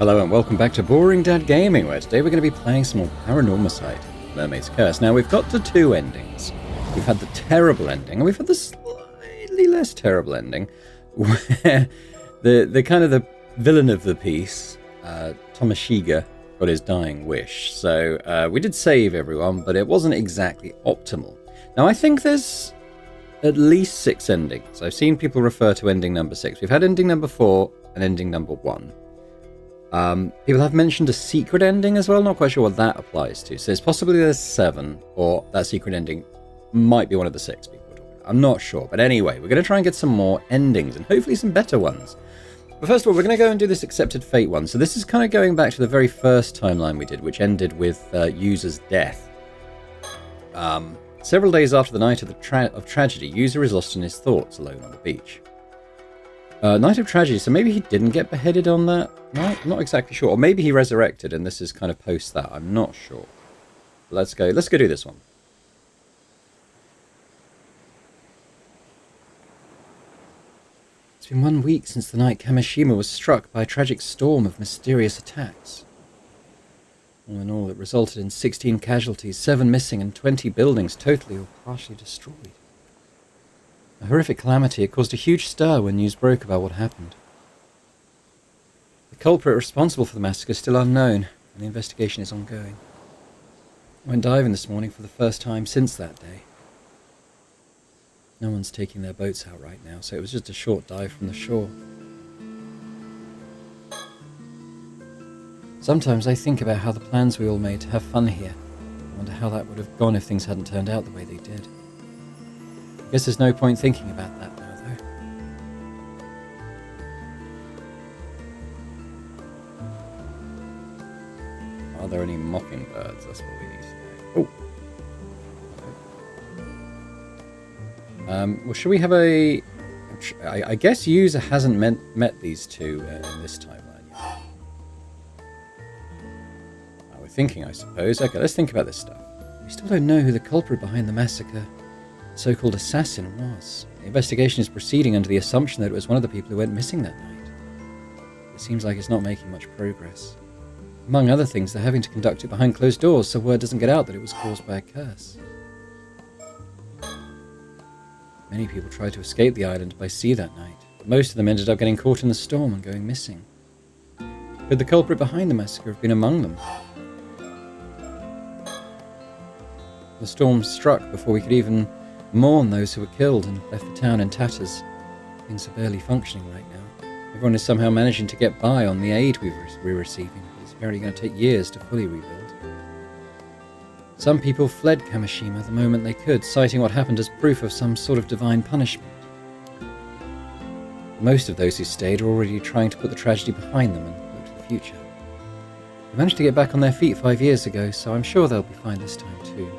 Hello and welcome back to Boring Dad Gaming, where today we're going to be playing some more Paranormasight, Mermaid's Curse. Now, we've got to two endings. We've had the terrible ending, and we've had the slightly less terrible ending, where the kind of the villain of the piece, Tomashiga, got his dying wish. So we did save everyone, but it wasn't exactly optimal. Now, I think there's at least 6 endings. I've seen people refer to ending number 6. We've had ending number 4 and ending number 1. People have mentioned a secret ending as well, not quite sure what that applies to. So it's possibly there's 7, or that secret ending might be one of the 6 people are talking about. I'm not sure. But anyway, we're going to try and get some more endings, and hopefully some better ones. But first of all, we're going to go and do this Accepted Fate one. So this is kind of going back to the very first timeline we did, which ended with User's death. Several days after the night of tragedy, User is lost in his thoughts, alone on the beach. Night of tragedy, so maybe he didn't get beheaded on that night? I'm not exactly sure. Or maybe he resurrected and this is kind of post that. I'm not sure. Let's go do this one. It's been 1 week since the night Kamishima was struck by a tragic storm of mysterious attacks. All in all, it resulted in 16 casualties, 7 missing, and 20 buildings totally or partially destroyed. A horrific calamity. It caused a huge stir when news broke about what happened. The culprit responsible for the massacre is still unknown, and the investigation is ongoing. I went diving this morning for the first time since that day. No one's taking their boats out right now, so it was just a short dive from the shore. Sometimes I think about how the plans we all made to have fun here. I wonder how that would have gone if things hadn't turned out the way they did. I guess there's no point thinking about that now, though. Are there any mockingbirds? That's what we need to know. Oh! Well, should we have a... I guess User hasn't met these two in this timeline yet. We're thinking, I suppose. Okay, let's think about this stuff. We still don't know who the culprit behind the massacre, so-called assassin, was. The investigation is proceeding under the assumption that it was one of the people who went missing that night. It seems like it's not making much progress. Among other things, they're having to conduct it behind closed doors so word doesn't get out that it was caused by a curse. Many people tried to escape the island by sea that night, but most of them ended up getting caught in the storm and going missing. Could the culprit behind the massacre have been among them? The storm struck before we could even mourn those who were killed and left the town in tatters. Things are barely functioning right now. Everyone is somehow managing to get by on the aid we're receiving. It's apparently going to take years to fully rebuild. Some people fled Kamishima the moment they could, citing what happened as proof of some sort of divine punishment. Most of those who stayed are already trying to put the tragedy behind them and look to the future. They managed to get back on their feet 5 years ago, so I'm sure they'll be fine this time too.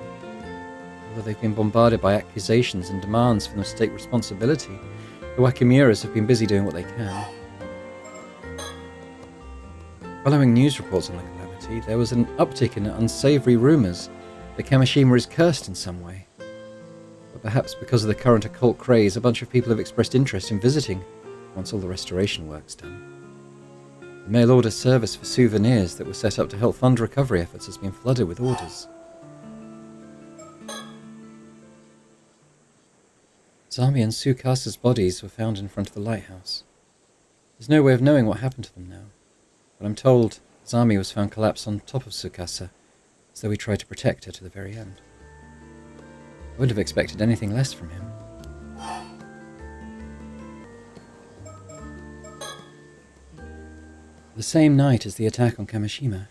Although they've been bombarded by accusations and demands for them to take responsibility, the Wakimuras have been busy doing what they can. Following news reports on the calamity, there was an uptick in unsavory rumours that Kamishima is cursed in some way. But perhaps because of the current occult craze, a bunch of people have expressed interest in visiting once all the restoration work's done. The mail-order service for souvenirs that was set up to help fund recovery efforts has been flooded with orders. Zami and Tsukasa's bodies were found in front of the lighthouse. There's no way of knowing what happened to them now, but I'm told Zami was found collapsed on top of Tsukasa, as though he tried to protect her to the very end. I wouldn't have expected anything less from him. The same night as the attack on Kamishima,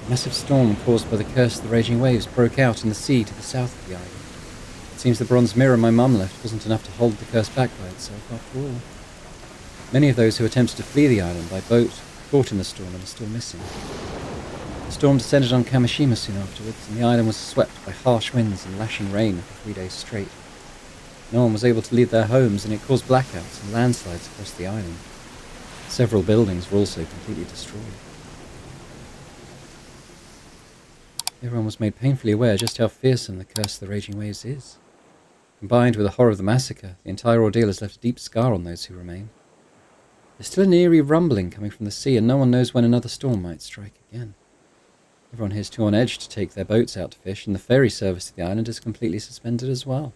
a massive storm caused by the curse of the raging waves broke out in the sea to the south of the island. It seems the bronze mirror my mum left wasn't enough to hold the curse back by itself after all. Many of those who attempted to flee the island by boat caught in the storm and are still missing. The storm descended on Kamishima soon afterwards, and the island was swept by harsh winds and lashing rain for 3 days straight. No one was able to leave their homes, and it caused blackouts and landslides across the island. Several buildings were also completely destroyed. Everyone was made painfully aware just how fearsome the curse of the raging waves is. Combined with the horror of the massacre, the entire ordeal has left a deep scar on those who remain. There's still an eerie rumbling coming from the sea, and no one knows when another storm might strike again. Everyone here is too on edge to take their boats out to fish, and the ferry service to the island is completely suspended as well.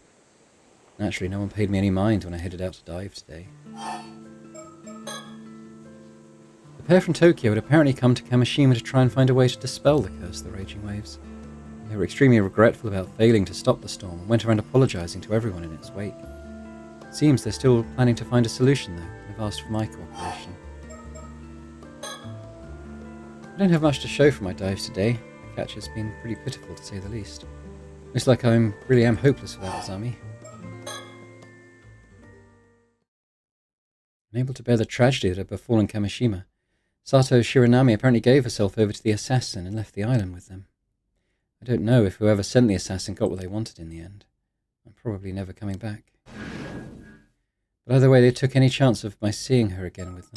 Naturally, no one paid me any mind when I headed out to dive today. The pair from Tokyo had apparently come to Kamishima to try and find a way to dispel the curse of the raging waves. They were extremely regretful about failing to stop the storm and went around apologising to everyone in its wake. It seems they're still planning to find a solution though, and have asked for my cooperation. I don't have much to show for my dives today. My catch has been pretty pitiful to say the least. Looks like I really am hopeless without Azami. Unable to bear the tragedy that had befallen Kamishima, Sato Shiranami apparently gave herself over to the assassin and left the island with them. I don't know if whoever sent the assassin got what they wanted in the end. I'm probably never coming back. But either way, they took any chance of my seeing her again with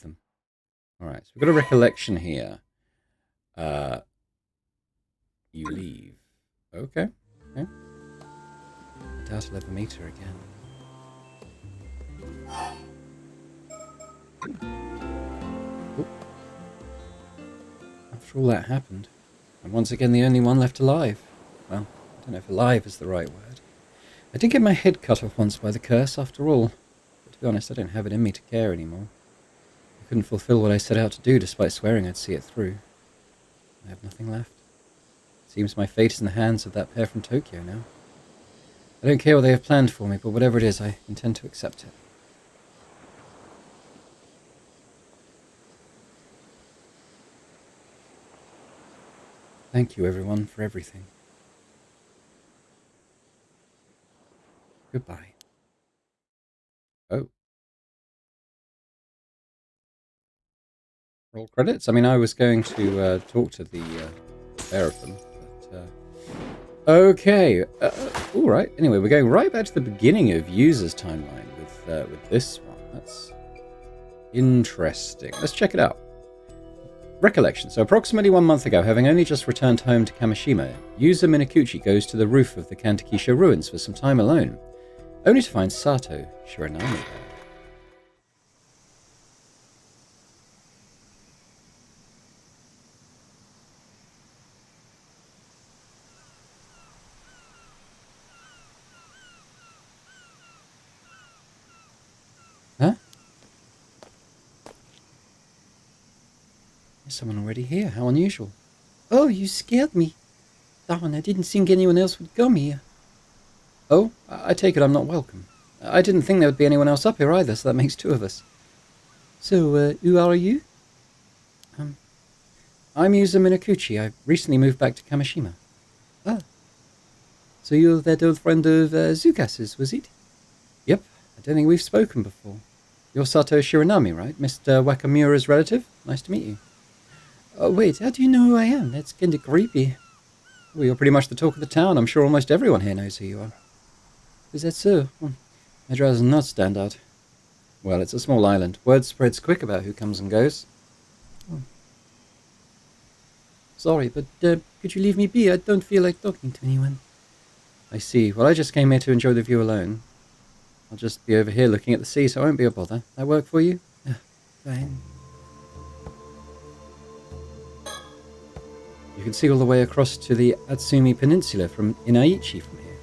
them. Alright, so we've got a recollection here. You leave. Okay. I doubt I'll ever meet her again. Oop. After all that happened, I'm once again the only one left alive. Well, I don't know if alive is the right word. I did get my head cut off once by the curse, after all. But to be honest, I don't have it in me to care anymore. I couldn't fulfill what I set out to do, despite swearing I'd see it through. I have nothing left. It seems my fate is in the hands of that pair from Tokyo now. I don't care what they have planned for me, but whatever it is, I intend to accept it. Thank you, everyone, for everything. Goodbye. Oh. Roll credits? I mean, I was going to talk to the pair of them, but... Okay. All right. Anyway, we're going right back to the beginning of User's timeline with this one. That's interesting. Let's check it out. Recollection. So approximately 1 month ago, having only just returned home to Kamishima, Yuza Minakuchi goes to the roof of the Kantakisha ruins for some time alone, only to find Sato Shiranami there. Huh? There's someone already here. How unusual. Oh, you scared me. Darn, I didn't think anyone else would come here. Oh, I take it I'm not welcome. I didn't think there would be anyone else up here either, so that makes two of us. So, who are you? I'm Yuza Minakuchi. I recently moved back to Kamishima. Ah. So you're that old friend of Zukas's, was it? Yep. I don't think we've spoken before. You're Sato Shiranami, right? Mr. Wakamura's relative? Nice to meet you. Oh, wait, how do you know who I am? That's kind of creepy. Well, you're pretty much the talk of the town. I'm sure almost everyone here knows who you are. Is that so? I'd rather not stand out. Well, it's a small island. Word spreads quick about who comes and goes. Oh. Sorry, but could you leave me be? I don't feel like talking to anyone. I see. Well, I just came here to enjoy the view alone. I'll just be over here looking at the sea, so it won't be a bother. That work for you? Fine. You can see all the way across to the Atsumi Peninsula from Inaichi from here.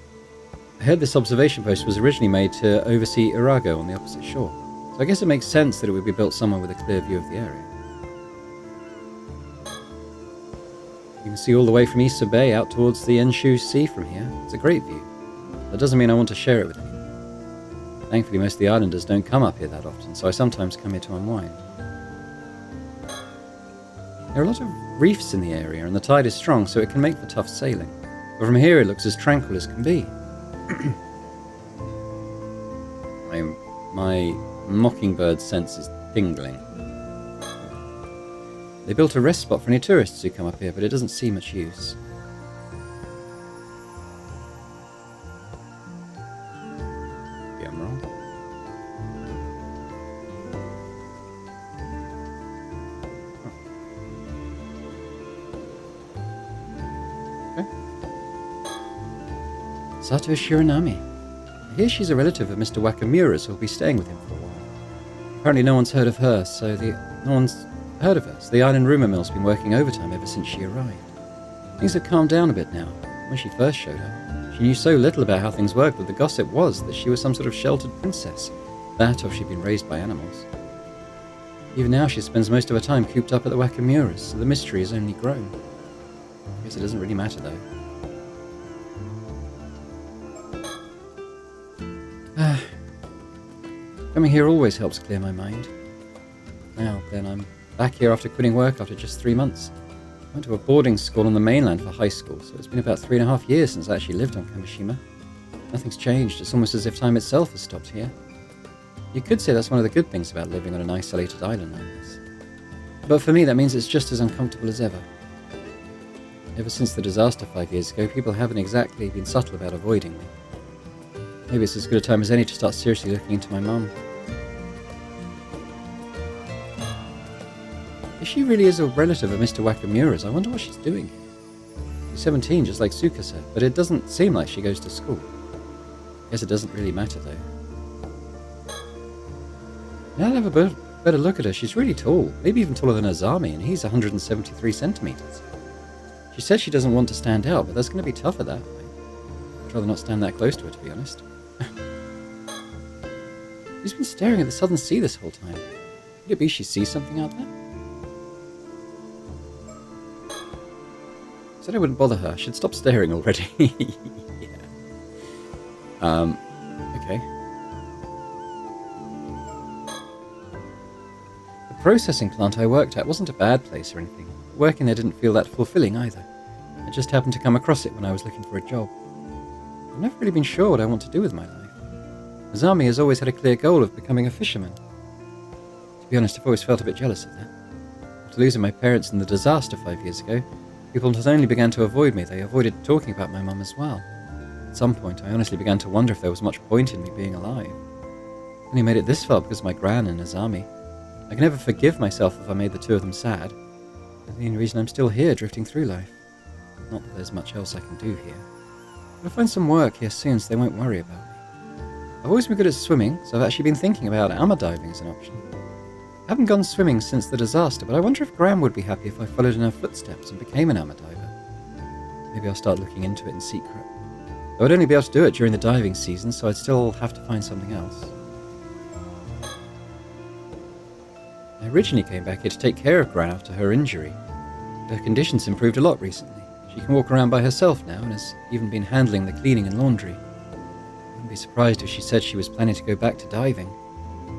I heard this observation post was originally made to oversee Urago on the opposite shore, so I guess it makes sense that it would be built somewhere with a clear view of the area. You can see all the way from Issa Bay out towards the Enshu Sea from here. It's a great view. That doesn't mean I want to share it with anyone. Thankfully, most of the islanders don't come up here that often, so I sometimes come here to unwind. There are a lot of reefs in the area, and the tide is strong, so it can make for tough sailing. But from here, it looks as tranquil as can be. My mockingbird sense is tingling. They built a rest spot for any tourists who come up here, but it doesn't see much use. Maybe I'm wrong. Sato Shiranami. I hear she's a relative of Mr. Wakamura's who'll be staying with him for a while. Apparently no one's heard of her, so the iron rumour mill's been working overtime ever since she arrived. Things have calmed down a bit now. When she first showed up, she knew so little about how things worked, but the gossip was that she was some sort of sheltered princess. That or she'd been raised by animals. Even now she spends most of her time cooped up at the Wakamuras, so the mystery has only grown. I guess it doesn't really matter though. Coming here always helps clear my mind. Now then, I'm back here after quitting work after just 3 months. I went to a boarding school on the mainland for high school, so it's been about 3.5 years since I actually lived on Kamishima. Nothing's changed, it's almost as if time itself has stopped here. You could say that's one of the good things about living on an isolated island like this. But for me, that means it's just as uncomfortable as ever. Ever since the disaster 5 years ago, people haven't exactly been subtle about avoiding me. Maybe it's as good a time as any to start seriously looking into my mum. If she really is a relative of Mr. Wakamura's, I wonder what she's doing here. She's 17, just like Suka said, but it doesn't seem like she goes to school. Guess it doesn't really matter, though. Now I'll have a better look at her. She's really tall, maybe even taller than Azami, and he's 173 centimeters. She said she doesn't want to stand out, but that's going to be tough at that point. I'd rather not stand that close to her, to be honest. She's been staring at the southern sea this whole time. Could it be she sees something out there? Said I wouldn't bother her. I should stop staring already. Yeah. Okay. The processing plant I worked at wasn't a bad place or anything. Working there didn't feel that fulfilling either. I just happened to come across it when I was looking for a job. I've never really been sure what I want to do with my life. Azami has always had a clear goal of becoming a fisherman. To be honest, I've always felt a bit jealous of that. After losing my parents in the disaster 5 years ago, people not only began to avoid me, they avoided talking about my mum as well. At some point, I honestly began to wonder if there was much point in me being alive. I only made it this far because of my gran and Azami. I can never forgive myself if I made the two of them sad. That's the only reason I'm still here, drifting through life. Not that there's much else I can do here. I'll find some work here soon so they won't worry about me. I've always been good at swimming, so I've actually been thinking about armor diving as an option. I haven't gone swimming since the disaster, but I wonder if Gran would be happy if I followed in her footsteps and became an armor diver. Maybe I'll start looking into it in secret. I would only be able to do it during the diving season, so I'd still have to find something else. I originally came back here to take care of Gran after her injury. Her condition's improved a lot recently. She can walk around by herself now and has even been handling the cleaning and laundry. I wouldn't be surprised if she said she was planning to go back to diving.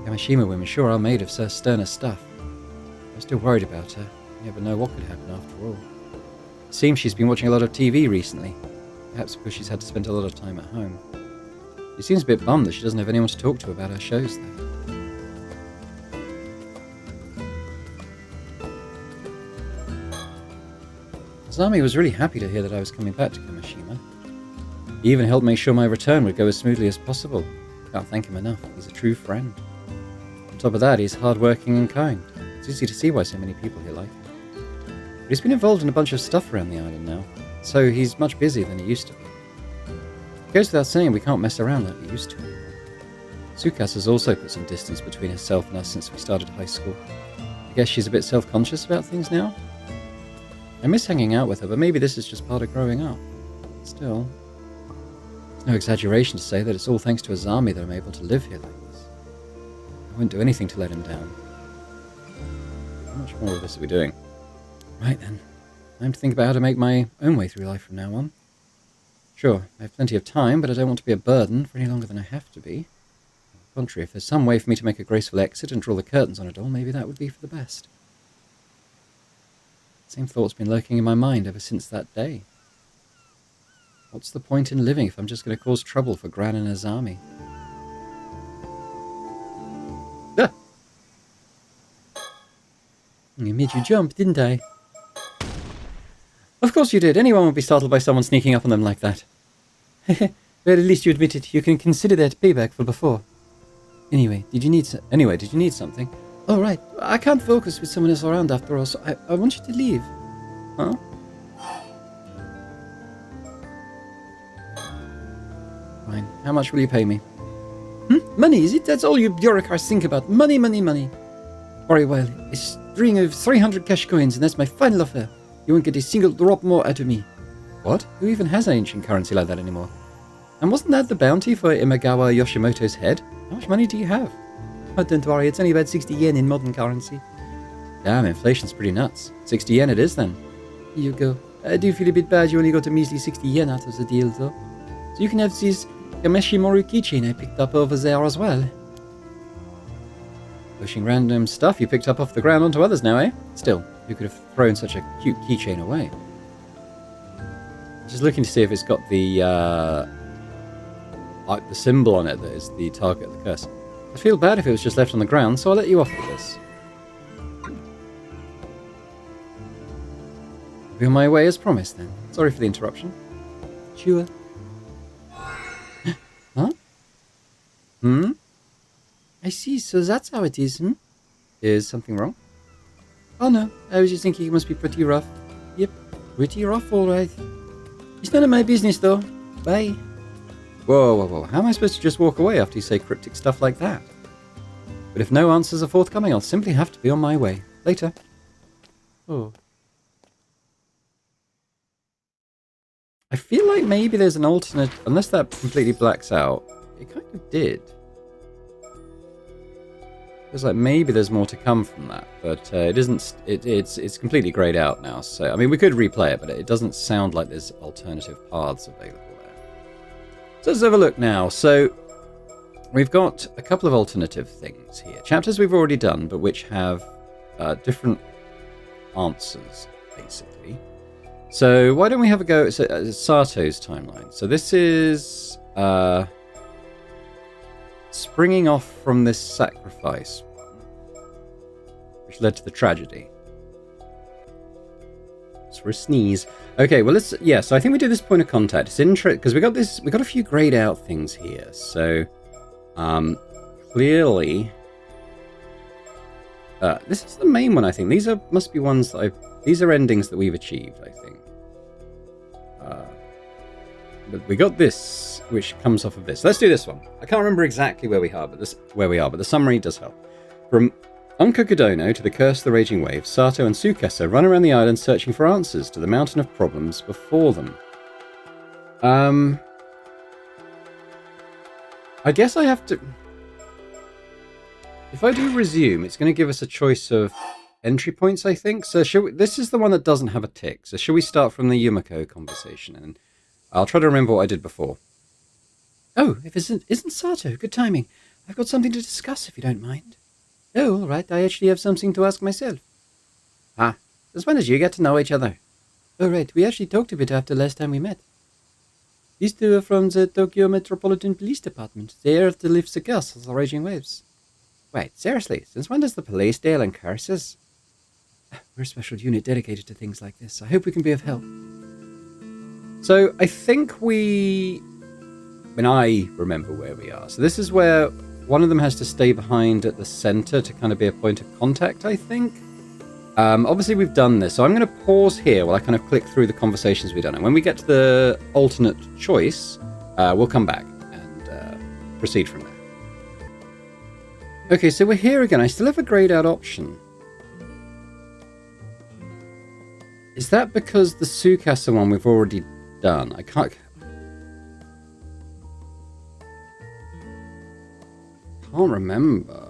Kamishima women sure are made of sterner stuff. I'm still worried about her. You never know what could happen after all. It seems she's been watching a lot of TV recently, perhaps because she's had to spend a lot of time at home. She seems a bit bummed that she doesn't have anyone to talk to about her shows, though. Azami was really happy to hear that I was coming back to Kamishima. He even helped make sure my return would go as smoothly as possible. Can't thank him enough. He's a true friend. On top of that, he's hardworking and kind. It's easy to see why so many people here like him. But he's been involved in a bunch of stuff around the island now, so he's much busier than he used to be. It goes without saying we can't mess around like we used to. Sukas has also put some distance between herself and us since we started high school. I guess she's a bit self-conscious about things now. I miss hanging out with her, but maybe this is just part of growing up. Still, it's no exaggeration to say that it's all thanks to Azami that I'm able to live here like this. I wouldn't do anything to let him down. How much more of this are we doing? Right then, time to think about how to make my own way through life from now on. Sure, I have plenty of time, but I don't want to be a burden for any longer than I have to be. On the contrary, if there's some way for me to make a graceful exit and draw the curtains on it all, maybe that would be for the best. Same thought's been lurking in my mind ever since that day. What's the point in living if I'm just going to cause trouble for Gran and Azami? Ah! I made you jump, didn't I? Of course you did. Anyone would be startled by someone sneaking up on them like that. Well, at least you admitted you can consider that payback for before. Anyway, did you need something? Oh, right. I can't focus with someone else around after all, so I want you to leave. Huh? Fine. How much will you pay me? Money, is it? That's all you bureaucrats think about. Money, money, money. Very well. A string of 300 cash coins, and that's my final offer. You won't get a single drop more out of me. What? Who even has ancient currency like that anymore? And wasn't that the bounty for Imagawa Yoshimoto's head? How much money do you have? Oh, don't worry, it's only about 60 yen in modern currency. Damn, inflation's pretty nuts. 60 yen it is then. Here you go. I do feel a bit bad you only got a measly 60 yen out of the deal, though. So you can have this Kameshimoru keychain I picked up over there as well. Pushing random stuff you picked up off the ground onto others now, eh? Still, you could have thrown such a cute keychain away. Just looking to see if it's got the symbol on it that is the target of the curse. I'd feel bad if it was just left on the ground, so I'll let you off with this. I'll be on my way as promised then. Sorry for the interruption. Sure. Huh? I see, so that's how it is, Is something wrong? Oh no, I was just thinking it must be pretty rough. Yep, pretty rough, alright. It's none of my business though. Bye. Whoa, whoa, whoa. How am I supposed to just walk away after you say cryptic stuff like that? But if no answers are forthcoming, I'll simply have to be on my way. Later. Oh. I feel like maybe there's an alternate... Unless that completely blacks out. It kind of did. Feels like maybe there's more to come from that. But it isn't... It's completely grayed out now. So, I mean, we could replay it, but it doesn't sound like there's alternative paths available there. So let's have a look now. So we've got a couple of alternative things here. Chapters we've already done, but which have different answers, basically. So why don't we have a go at Sato's timeline? So this is springing off from this sacrifice one, which led to the tragedy. It's for a sneeze. Okay, well let's so I think we do this point of contact. It's interesting because we got a few grayed out things here. So clearly this is the main one, I think. These must be ones that these are endings that we've achieved, I think. But we got this, which comes off of this. Let's do this one. I can't remember exactly where we are, but the summary does help. From Unkokudono to the Curse of the Raging Waves, Sato and Tsukasa run around the island searching for answers to the mountain of problems before them. I guess I have to... If I do resume, it's going to give us a choice of entry points, I think. So this is the one that doesn't have a tick. So should we start from the Yumiko conversation? And I'll try to remember what I did before. Oh, if it isn't Sato, good timing. I've got something to discuss, if you don't mind. Oh, all right, I actually have something to ask myself. Ah, since when did you get to know each other? Oh, right, we actually talked a bit after last time we met. These two are from the Tokyo Metropolitan Police Department. They are to lift the curse of the Raging Waves. Wait, seriously, since when does the police deal in curses? We're a special unit dedicated to things like this. I hope we can be of help. So I think I remember where we are. So this is where one of them has to stay behind at the center to kind of be a point of contact, I think. Obviously we've done this, so I'm going to pause here while I kind of click through the conversations we've done. And when we get to the alternate choice, we'll come back and proceed from there. Okay, so we're here again. I still have a grayed out option. Is that because the Tsukasa one we've already done? I can't remember.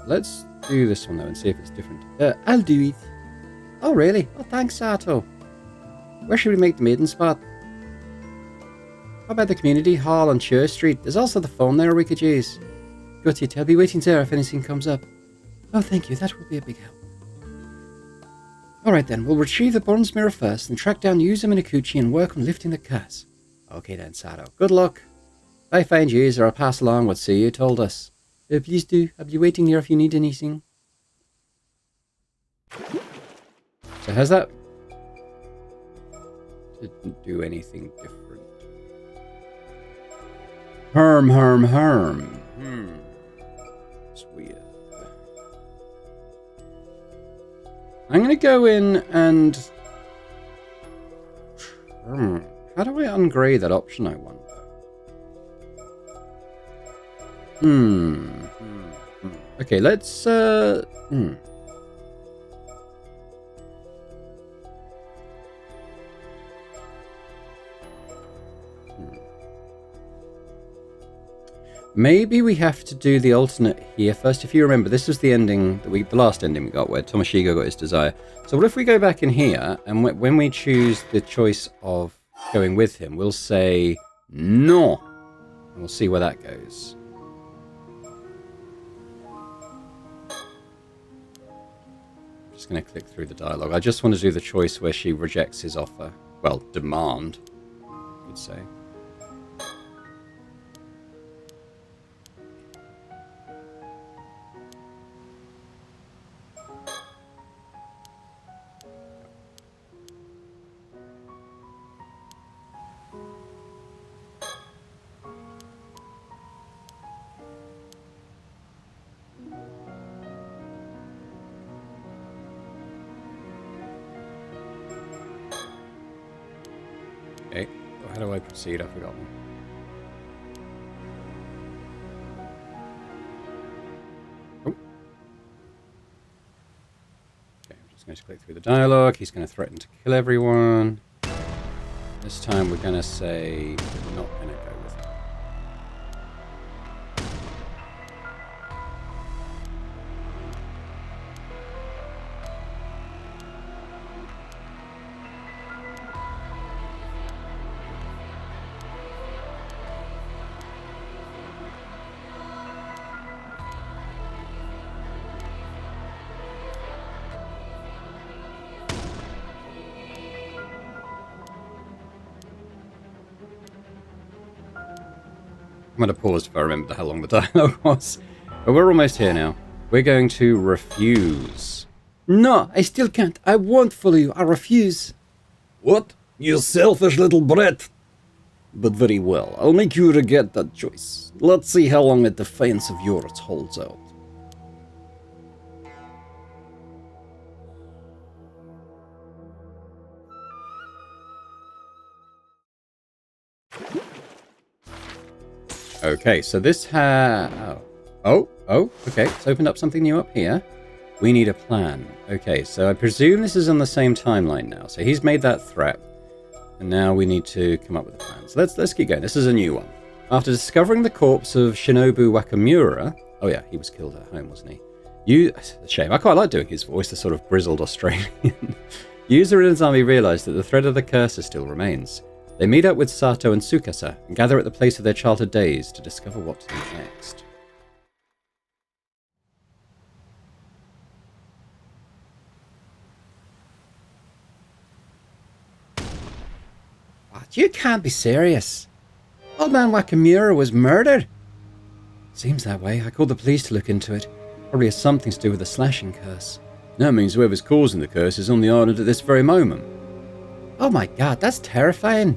Let's do this one though and see if it's different. I'll do it. Oh really? Oh thanks, Sato. Where should we make the maiden spot? How about the community hall on Church Street? There's also the phone there we could use. Got it. I'll be waiting there if anything comes up. Oh thank you, that would be a big help. Alright then, we'll retrieve the bronze mirror first and track down Yuza Minakuchi and work on lifting the curse. Okay then, Sato. Good luck. If I find Yuza, I'll pass along what Suyu told us. Please do. I'll be waiting here if you need anything. So has that... Didn't do anything different. Herm. It's weird. I'm going to go in and... How do I ungrade that option, I wonder? Okay, let's, Maybe we have to do the alternate here first. If you remember, this was the ending that the last ending we got, where Tomashigo got his desire. So what if we go back in here, and when we choose the choice of going with him, we'll say no, and we'll see where that goes. I'm just going to click through the dialogue. I just want to do the choice where she rejects his offer. Well, demand, you could say. Okay, how do I proceed? I've forgotten. Oh. Okay, I'm just going to click through the dialogue. He's going to threaten to kill everyone. This time we're going to say we're not going to go with it. I'm going to pause if I remember how long the dialogue was. But we're almost here now. We're going to refuse. No, I still can't. I won't follow you. I refuse. What? You selfish little brat. But very well. I'll make you regret that choice. Let's see how long a defiance of yours holds out. Okay, so this okay, it's opened up something new up here. We need a plan. Okay, so I presume this is on the same timeline now. So he's made that threat, and now we need to come up with a plan. So let's keep going. This is a new one. After discovering the corpse of Shinobu Wakamura, oh yeah, he was killed at home, wasn't he? Shame. I quite like doing his voice, the sort of grizzled Australian. Yuza and Izami realize that the thread of the curse still remains. They meet up with Sato and Tsukasa and gather at the place of their childhood days to discover what to do next. What? You can't be serious. Old man Wakamura was murdered. Seems that way. I called the police to look into it. Probably has something to do with the slashing curse. That means whoever's causing the curse is on the island at this very moment. Oh my god, that's terrifying.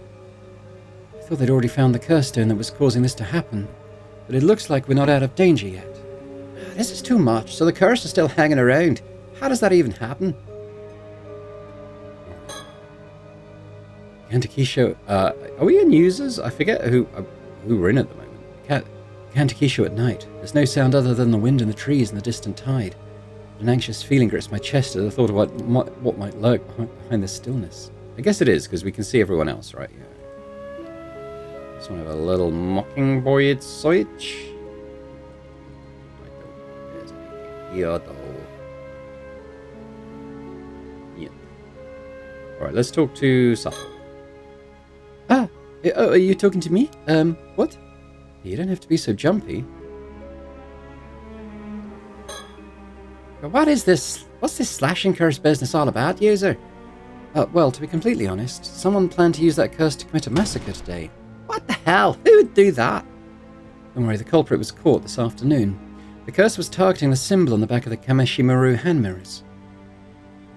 I thought they'd already found the curse stone that was causing this to happen, but it looks like we're not out of danger yet. This is too much, so the curse is still hanging around. How does that even happen? Kantakisho, are we in users? I forget who we're in at the moment. Kantakisho at night. There's no sound other than the wind in the trees and the distant tide. An anxious feeling grips my chest at the thought of what might lurk behind this stillness. I guess it is, because we can see everyone else, right? Yeah. Just want to have a little mockingbird sight. Yeah. Alright, let's talk to Sato. Are you talking to me? What? You don't have to be so jumpy. What is this? What's this slashing curse business all about, user? Well, to be completely honest, someone planned to use that curse to commit a massacre today. What the hell? Who would do that? Don't worry, the culprit was caught this afternoon. The curse was targeting the symbol on the back of the Kameshimaru hand mirrors.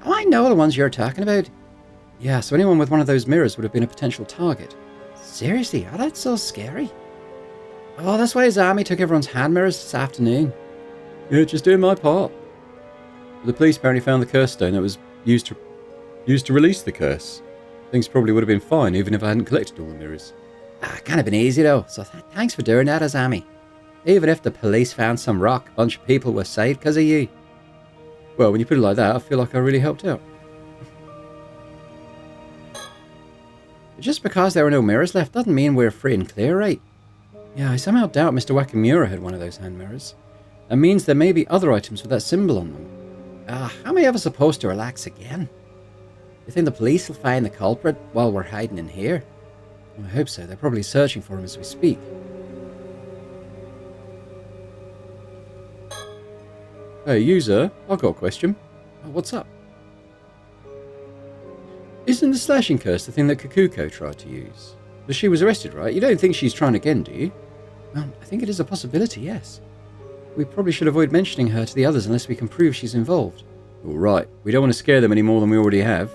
Oh, I know the ones you're talking about. Yeah, so anyone with one of those mirrors would have been a potential target. Seriously? Oh, that's so scary. Oh, that's why Izami took everyone's hand mirrors this afternoon. Yeah, just doing my part. The police apparently found the curse stone that was used to release the curse. Things probably would have been fine even if I hadn't collected all the mirrors. Kind of been easy though, so thanks for doing that, Izami. Even if the police found some rock, a bunch of people were saved because of you. Well, when you put it like that, I feel like I really helped out. Just because there are no mirrors left doesn't mean we're free and clear, right? Yeah, I somehow doubt Mr. Wakamura had one of those hand mirrors. That means there may be other items with that symbol on them. How am I ever supposed to relax again? You think the police will find the culprit while we're hiding in here? Well, I hope so. They're probably searching for him as we speak. Hey, user, I've got a question. Oh, what's up? Isn't the slashing curse the thing that Kakuko tried to use? But she was arrested, right? You don't think she's trying again, do you? Well, I think it is a possibility, yes. We probably should avoid mentioning her to the others unless we can prove she's involved. All right. We don't want to scare them any more than we already have.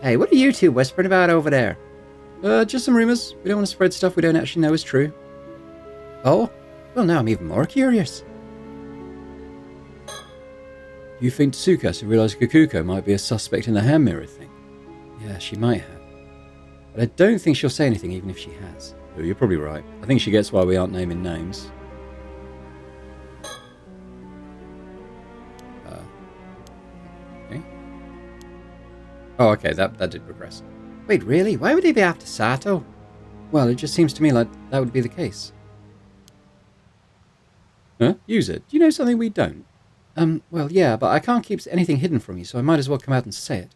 Hey, what are you two whispering about over there? Just some rumours. We don't want to spread stuff we don't actually know is true. Oh? Well, now I'm even more curious. You think Tsukasa realised Kakuko might be a suspect in the hand mirror thing? Yeah, she might have. But I don't think she'll say anything even if she has. Oh, you're probably right. I think she gets why we aren't naming names. Okay. Oh, okay, that did progress. Wait, really? Why would he be after Sato? Well, it just seems to me like that would be the case. Huh? Use it. Do you know something we don't? Well, yeah, but I can't keep anything hidden from you, so I might as well come out and say it.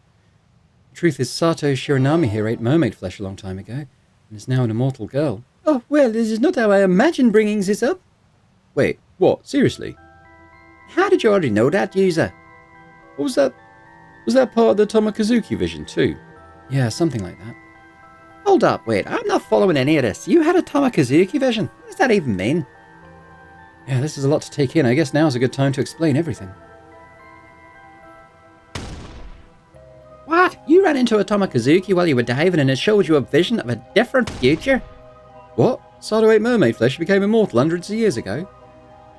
The truth is, Sato Shiranami here ate mermaid flesh a long time ago, and is now an immortal girl. Oh, well, this is not how I imagined bringing this up. Wait, what? Seriously? How did you already know that, user? What was that? Was that part of the Tomakazuki vision, too? Yeah, something like that. Hold up, wait, I'm not following any of this. You had a Tomakazuki vision? What does that even mean? Yeah, this is a lot to take in. I guess now's a good time to explain everything. What? You ran into a Tomakazuki while you were diving and it showed you a vision of a different future? What? Sato ate mermaid flesh and became immortal hundreds of years ago?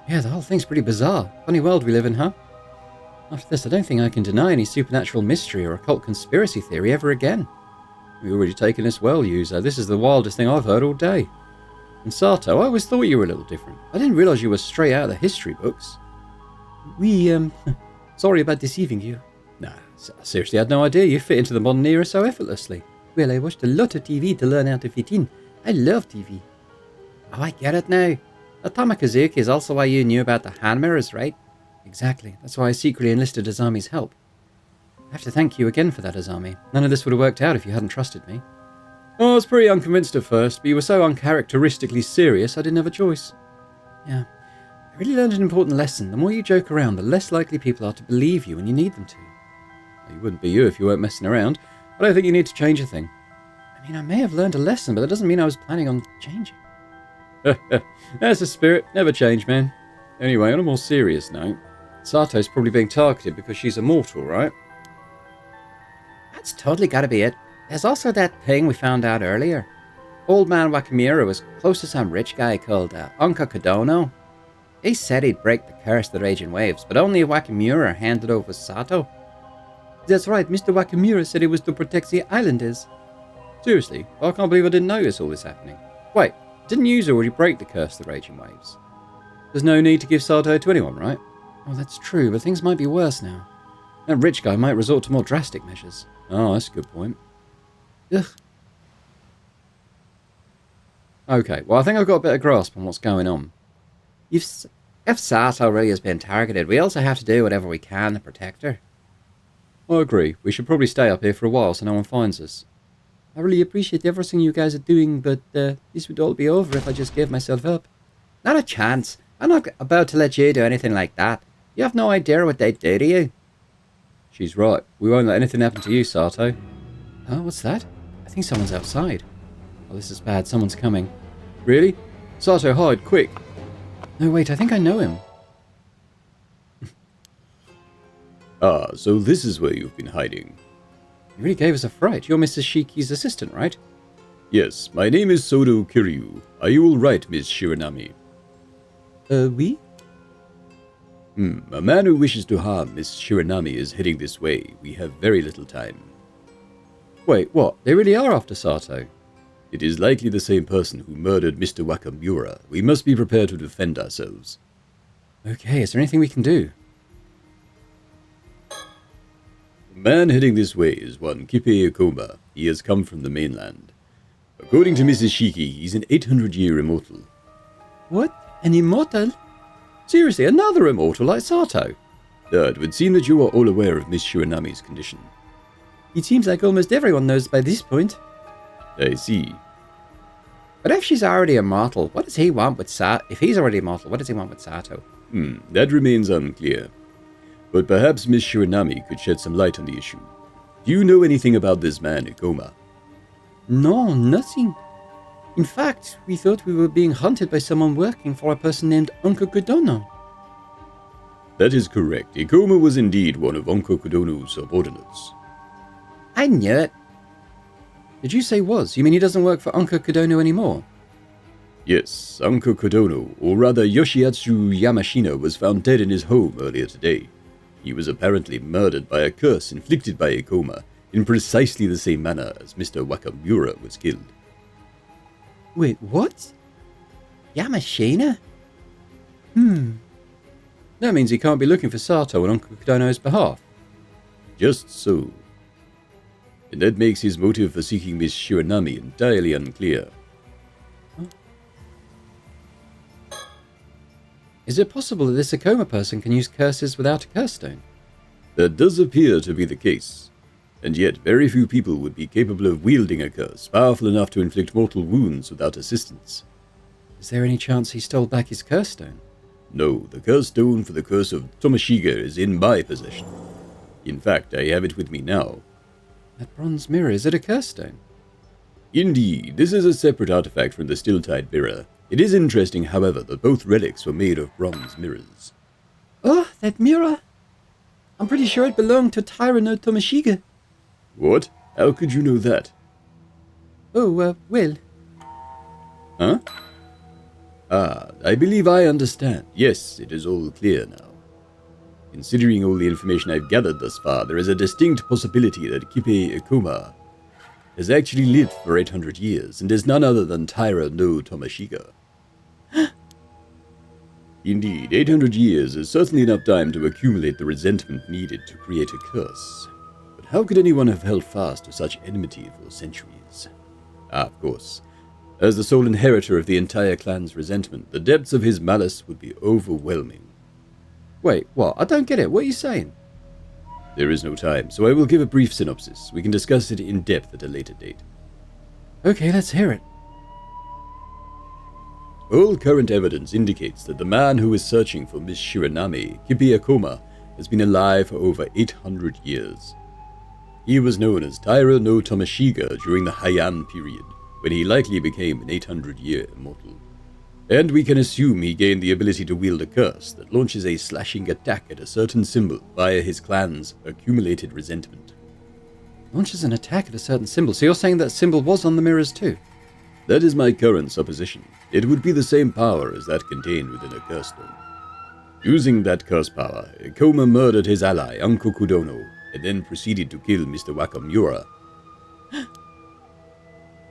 Yeah, the whole thing's pretty bizarre. Funny world we live in, huh? After this, I don't think I can deny any supernatural mystery or occult conspiracy theory ever again. You've already taken this well, user. This is the wildest thing I've heard all day. And Sato, I always thought you were a little different. I didn't realise you were straight out of the history books. Sorry about deceiving you. Nah, I seriously had no idea you fit into the modern era so effortlessly. Well, I watched a lot of TV to learn how to fit in. I love TV. Oh, I get it now. The Tomakazuki is also why you knew about the hand mirrors, right? Exactly. That's why I secretly enlisted Azami's help. I have to thank you again for that, Azami. None of this would have worked out if you hadn't trusted me. Oh, I was pretty unconvinced at first, but you were so uncharacteristically serious I didn't have a choice. Yeah. I really learned an important lesson. The more you joke around, the less likely people are to believe you when you need them to. Well, you wouldn't be you if you weren't messing around. I don't think you need to change a thing. I mean, I may have learned a lesson, but that doesn't mean I was planning on changing. That's the spirit. Never change, man. Anyway, on a more serious note, Sato's probably being targeted because she's immortal, right? That's totally gotta be it. There's also that thing we found out earlier. Old man Wakamura was close to some rich guy called Unka Kodono. He said he'd break the curse of the raging waves, but only if Wakamura handed over Sato. That's right, Mr. Wakamura said it was to protect the islanders. Seriously? I can't believe I didn't notice all this happening. Wait, didn't you already break the curse of the raging waves? There's no need to give Sato to anyone, right? Oh, that's true, but things might be worse now. That rich guy might resort to more drastic measures. Oh, that's a good point. Ugh. Okay, well, I think I've got a better grasp on what's going on. If Sato really has been targeted, we also have to do whatever we can to protect her. I agree. We should probably stay up here for a while so no one finds us. I really appreciate everything you guys are doing, but this would all be over if I just gave myself up. Not a chance. I'm not about to let you do anything like that. You have no idea what they'd do to you. She's right. We won't let anything happen to you, Sato. Oh, what's that? I think someone's outside. Oh, this is bad. Someone's coming. Really? Sato, hide, quick. No, wait, I think I know him. Ah, so this is where you've been hiding. You really gave us a fright. You're Mrs. Shiki's assistant, right? Yes, my name is Sodo Kiryu. Are you all right, Miss Shiranami? We? A man who wishes to harm Miss Shiranami is heading this way. We have very little time. Wait, what? They really are after Sato? It is likely the same person who murdered Mr. Wakamura. We must be prepared to defend ourselves. Okay, is there anything we can do? The man heading this way is one Kipe Ikoma. He has come from the mainland. According to Mrs. Shiki, he's an 800-year immortal. What? An immortal? Seriously, another immortal like Sato? It would seem that you are all aware of Miss Shiranami's condition. It seems like almost everyone knows by this point. I see. But if she's already immortal, what does he want with Sato? If he's already immortal, what does he want with Sato? That remains unclear. But perhaps Miss Shiranami could shed some light on the issue. Do you know anything about this man, Ikoma? No, nothing. In fact, we thought we were being hunted by someone working for a person named Uncle Kudono. That is correct. Ikoma was indeed one of Uncle Kudono's subordinates. I knew it. Did you say was? You mean he doesn't work for Uncle Kudono anymore? Yes, Uncle Kudono, or rather Yoshiatsu Yamashina, was found dead in his home earlier today. He was apparently murdered by a curse inflicted by Ikoma in precisely the same manner as Mr. Wakamura was killed. Wait, what? Yamashina? That means he can't be looking for Sato on Uncle Kudono's behalf. Just so. And that makes his motive for seeking Miss Shiranami entirely unclear. Huh? Is it possible that this Ikoma person can use curses without a curse stone? That does appear to be the case. And yet very few people would be capable of wielding a curse powerful enough to inflict mortal wounds without assistance. Is there any chance he stole back his curse stone? No, the curse stone for the curse of Tomashiga is in my possession. In fact, I have it with me now. That bronze mirror, is it a curse stone? Indeed, this is a separate artifact from the still-tide mirror. It is interesting, however, that both relics were made of bronze mirrors. Oh, that mirror! I'm pretty sure it belonged to Taira no Tomashiga. What? How could you know that? Oh, well. Huh? Ah, I believe I understand. Yes, it is all clear now. Considering all the information I've gathered thus far, there is a distinct possibility that Kipe Ikoma has actually lived for 800 years and is none other than Taira no Tomashiga. Indeed, 800 years is certainly enough time to accumulate the resentment needed to create a curse. But how could anyone have held fast to such enmity for centuries? Ah, of course. As the sole inheritor of the entire clan's resentment, the depths of his malice would be overwhelming. Wait, what? I don't get it. What are you saying? There is no time, so I will give a brief synopsis. We can discuss it in depth at a later date. Okay, let's hear it. All current evidence indicates that the man who is searching for Miss Shiranami, Kipe Ikoma, has been alive for over 800 years. He was known as Taira no Tomashiga during the Heian period, when he likely became an 800-year immortal. And we can assume he gained the ability to wield a curse that launches a slashing attack at a certain symbol via his clan's accumulated resentment. Launches an attack at a certain symbol, so you're saying that symbol was on the mirrors too? That is my current supposition. It would be the same power as that contained within a curse stone. Using that curse power, Ikoma murdered his ally, Uncle Kudono, and then proceeded to kill Mr. Wakamura.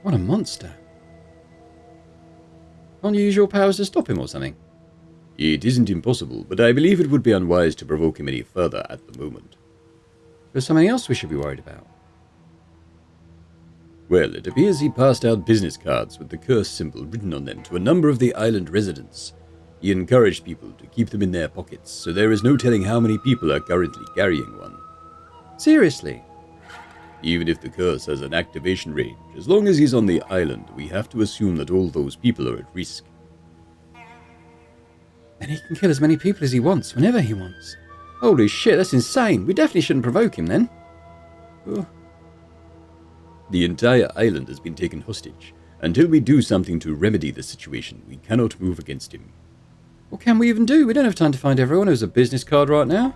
What a monster. Can't you use your powers to stop him or something? It isn't impossible, but I believe it would be unwise to provoke him any further at the moment. There's something else we should be worried about. Well, it appears he passed out business cards with the curse symbol written on them to a number of the island residents. He encouraged people to keep them in their pockets, so there is no telling how many people are currently carrying one. Seriously? Even if the curse has an activation range, as long as he's on the island, we have to assume that all those people are at risk. And he can kill as many people as he wants, whenever he wants. Holy shit, that's insane. We definitely shouldn't provoke him then. Ugh. The entire island has been taken hostage. Until we do something to remedy the situation, we cannot move against him. What can we even do? We don't have time to find everyone who's a business card right now.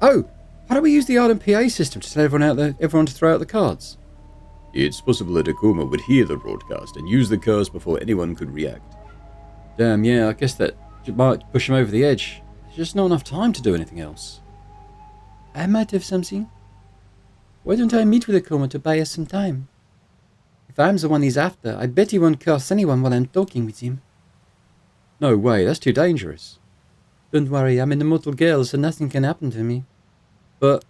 Oh, how do we use the island PA system to tell everyone to throw out the cards? It's possible that Ikoma would hear the broadcast and use the curse before anyone could react. Damn, yeah, I guess that might push him over the edge. There's just not enough time to do anything else. I might have something. Why don't I meet with Ikoma to buy us some time? If I'm the one he's after, I bet he won't curse anyone while I'm talking with him. No way, that's too dangerous. Don't worry, I'm an immortal girl, so nothing can happen to me. But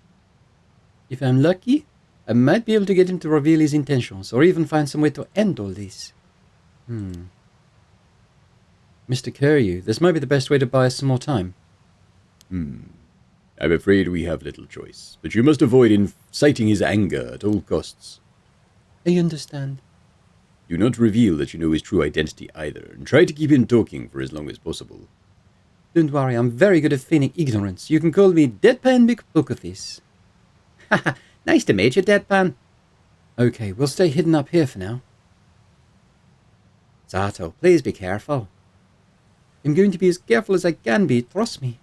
if I'm lucky, I might be able to get him to reveal his intentions, or even find some way to end all this. Mr. Curlew, this might be the best way to buy us some more time. I'm afraid we have little choice, but you must avoid inciting his anger at all costs. I understand. Do not reveal that you know his true identity either, and try to keep him talking for as long as possible. Don't worry, I'm very good at feigning ignorance. You can call me Deadpan McBookoffice. Haha, nice to meet you, Deadpan. Okay, we'll stay hidden up here for now. Zato, please be careful. I'm going to be as careful as I can be, trust me.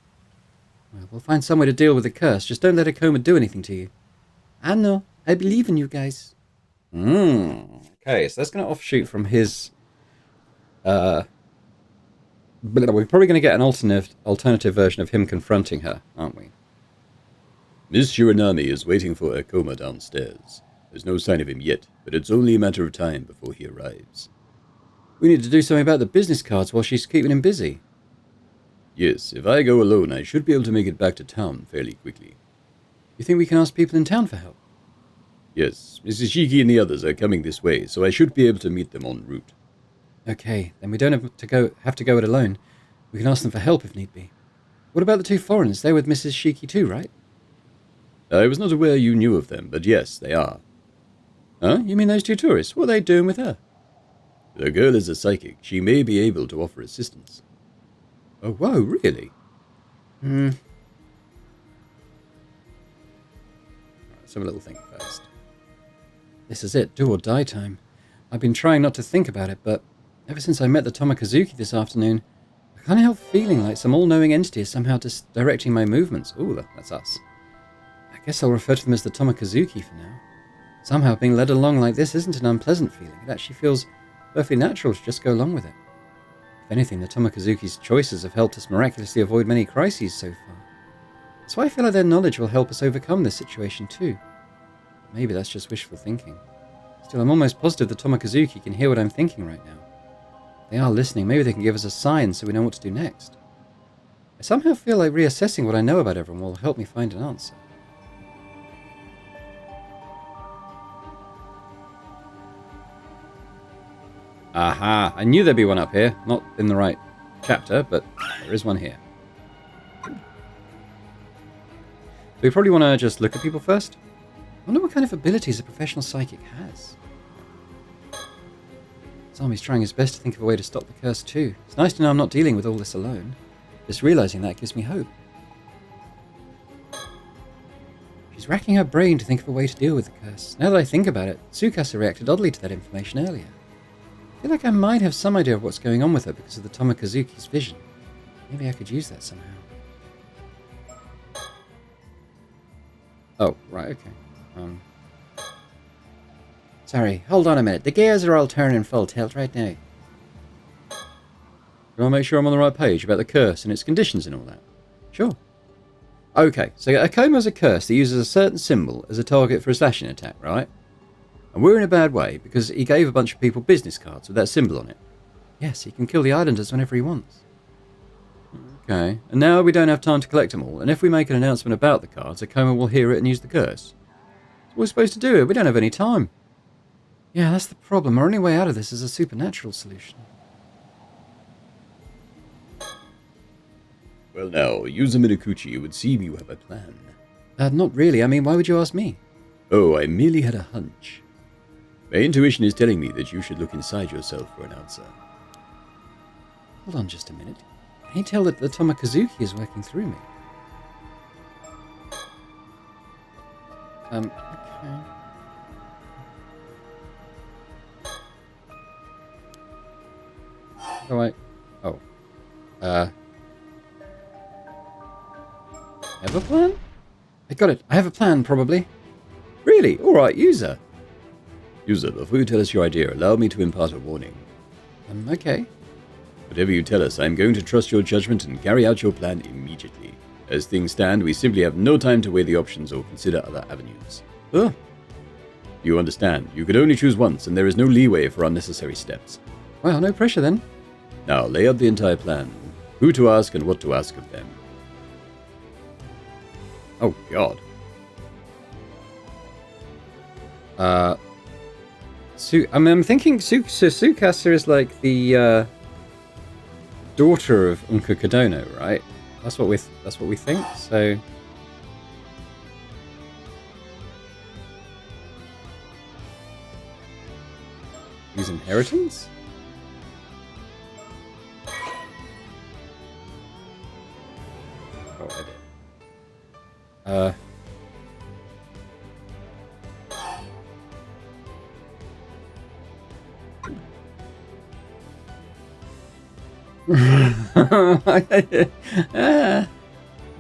Well, we'll find some way to deal with the curse. Just don't let a coma do anything to you. I know. I believe in you guys. Okay, so that's going to offshoot from his... we're probably going to get an alternative version of him confronting her, aren't we? Miss Shiranami is waiting for her coma downstairs. There's no sign of him yet, but it's only a matter of time before he arrives. We need to do something about the business cards while she's keeping him busy. Yes, if I go alone, I should be able to make it back to town fairly quickly. You think we can ask people in town for help? Yes, Mrs. Shiki and the others are coming this way, so I should be able to meet them en route. Okay, then we don't have to go it alone. We can ask them for help if need be. What about the two foreigners? They're with Mrs. Shiki too, right? I was not aware you knew of them, but yes, they are. Huh? You mean those two tourists? What are they doing with her? The girl is a psychic. She may be able to offer assistance. Oh, whoa, really? Let's have a little think first. This is it, do or die time. I've been trying not to think about it, but ever since I met the Tomokazuki this afternoon, I can't help feeling like some all-knowing entity is somehow just directing my movements. Ooh, that's us. I guess I'll refer to them as the Tomokazuki for now. Somehow being led along like this isn't an unpleasant feeling. It actually feels perfectly natural to just go along with it. If anything, the Tomokazuki's choices have helped us miraculously avoid many crises so far. So I feel like their knowledge will help us overcome this situation too. Maybe that's just wishful thinking. Still, I'm almost positive the Tomokazuki can hear what I'm thinking right now. If they are listening, maybe they can give us a sign so we know what to do next. I somehow feel like reassessing what I know about everyone will help me find an answer. Aha! I knew there'd be one up here. Not in the right chapter, but there is one here. So we probably want to just look at people first. I wonder what kind of abilities a professional psychic has. Zami's trying his best to think of a way to stop the curse too. It's nice to know I'm not dealing with all this alone. Just realizing that gives me hope. She's racking her brain to think of a way to deal with the curse. Now that I think about it, Tsukasa reacted oddly to that information earlier. I feel like I might have some idea of what's going on with her because of the Tomokazuki's vision. Maybe I could use that somehow. Oh, right, okay. Sorry, hold on a minute. The gears are all turning full tilt right now. Do I make sure I'm on the right page about the curse and its conditions and all that? Sure. Okay, so a coma is a curse that uses a certain symbol as a target for a slashing attack, right? And we're in a bad way because he gave a bunch of people business cards with that symbol on it. Yes, he can kill the islanders whenever he wants. Okay, and now we don't have time to collect them all, and if we make an announcement about the cards, a coma will hear it and use the curse. So we're supposed to do it, we don't have any time. Yeah, that's the problem. Our only way out of this is a supernatural solution. Well now, Yuza Minakuchi, it would seem you have a plan. Not really. I mean, why would you ask me? Oh, I merely had a hunch. My intuition is telling me that you should look inside yourself for an answer. Hold on just a minute. Can you tell that the Tomokazuki is working through me? Okay. How do I... Oh. Have a plan? I got it. I have a plan, probably. Really? Alright, Yuza. Yuza, before you tell us your idea, allow me to impart a warning. Okay. Whatever you tell us, I'm going to trust your judgment and carry out your plan immediately. As things stand, we simply have no time to weigh the options or consider other avenues. Oh. You understand, you could only choose once, and there is no leeway for unnecessary steps. Well, no pressure then. Now, lay out the entire plan. Who to ask and what to ask of them. Oh, God. I'm thinking Sukasa is like the daughter of Unka Kadono, right? That's what we think. So use inheritance. Oh, edit.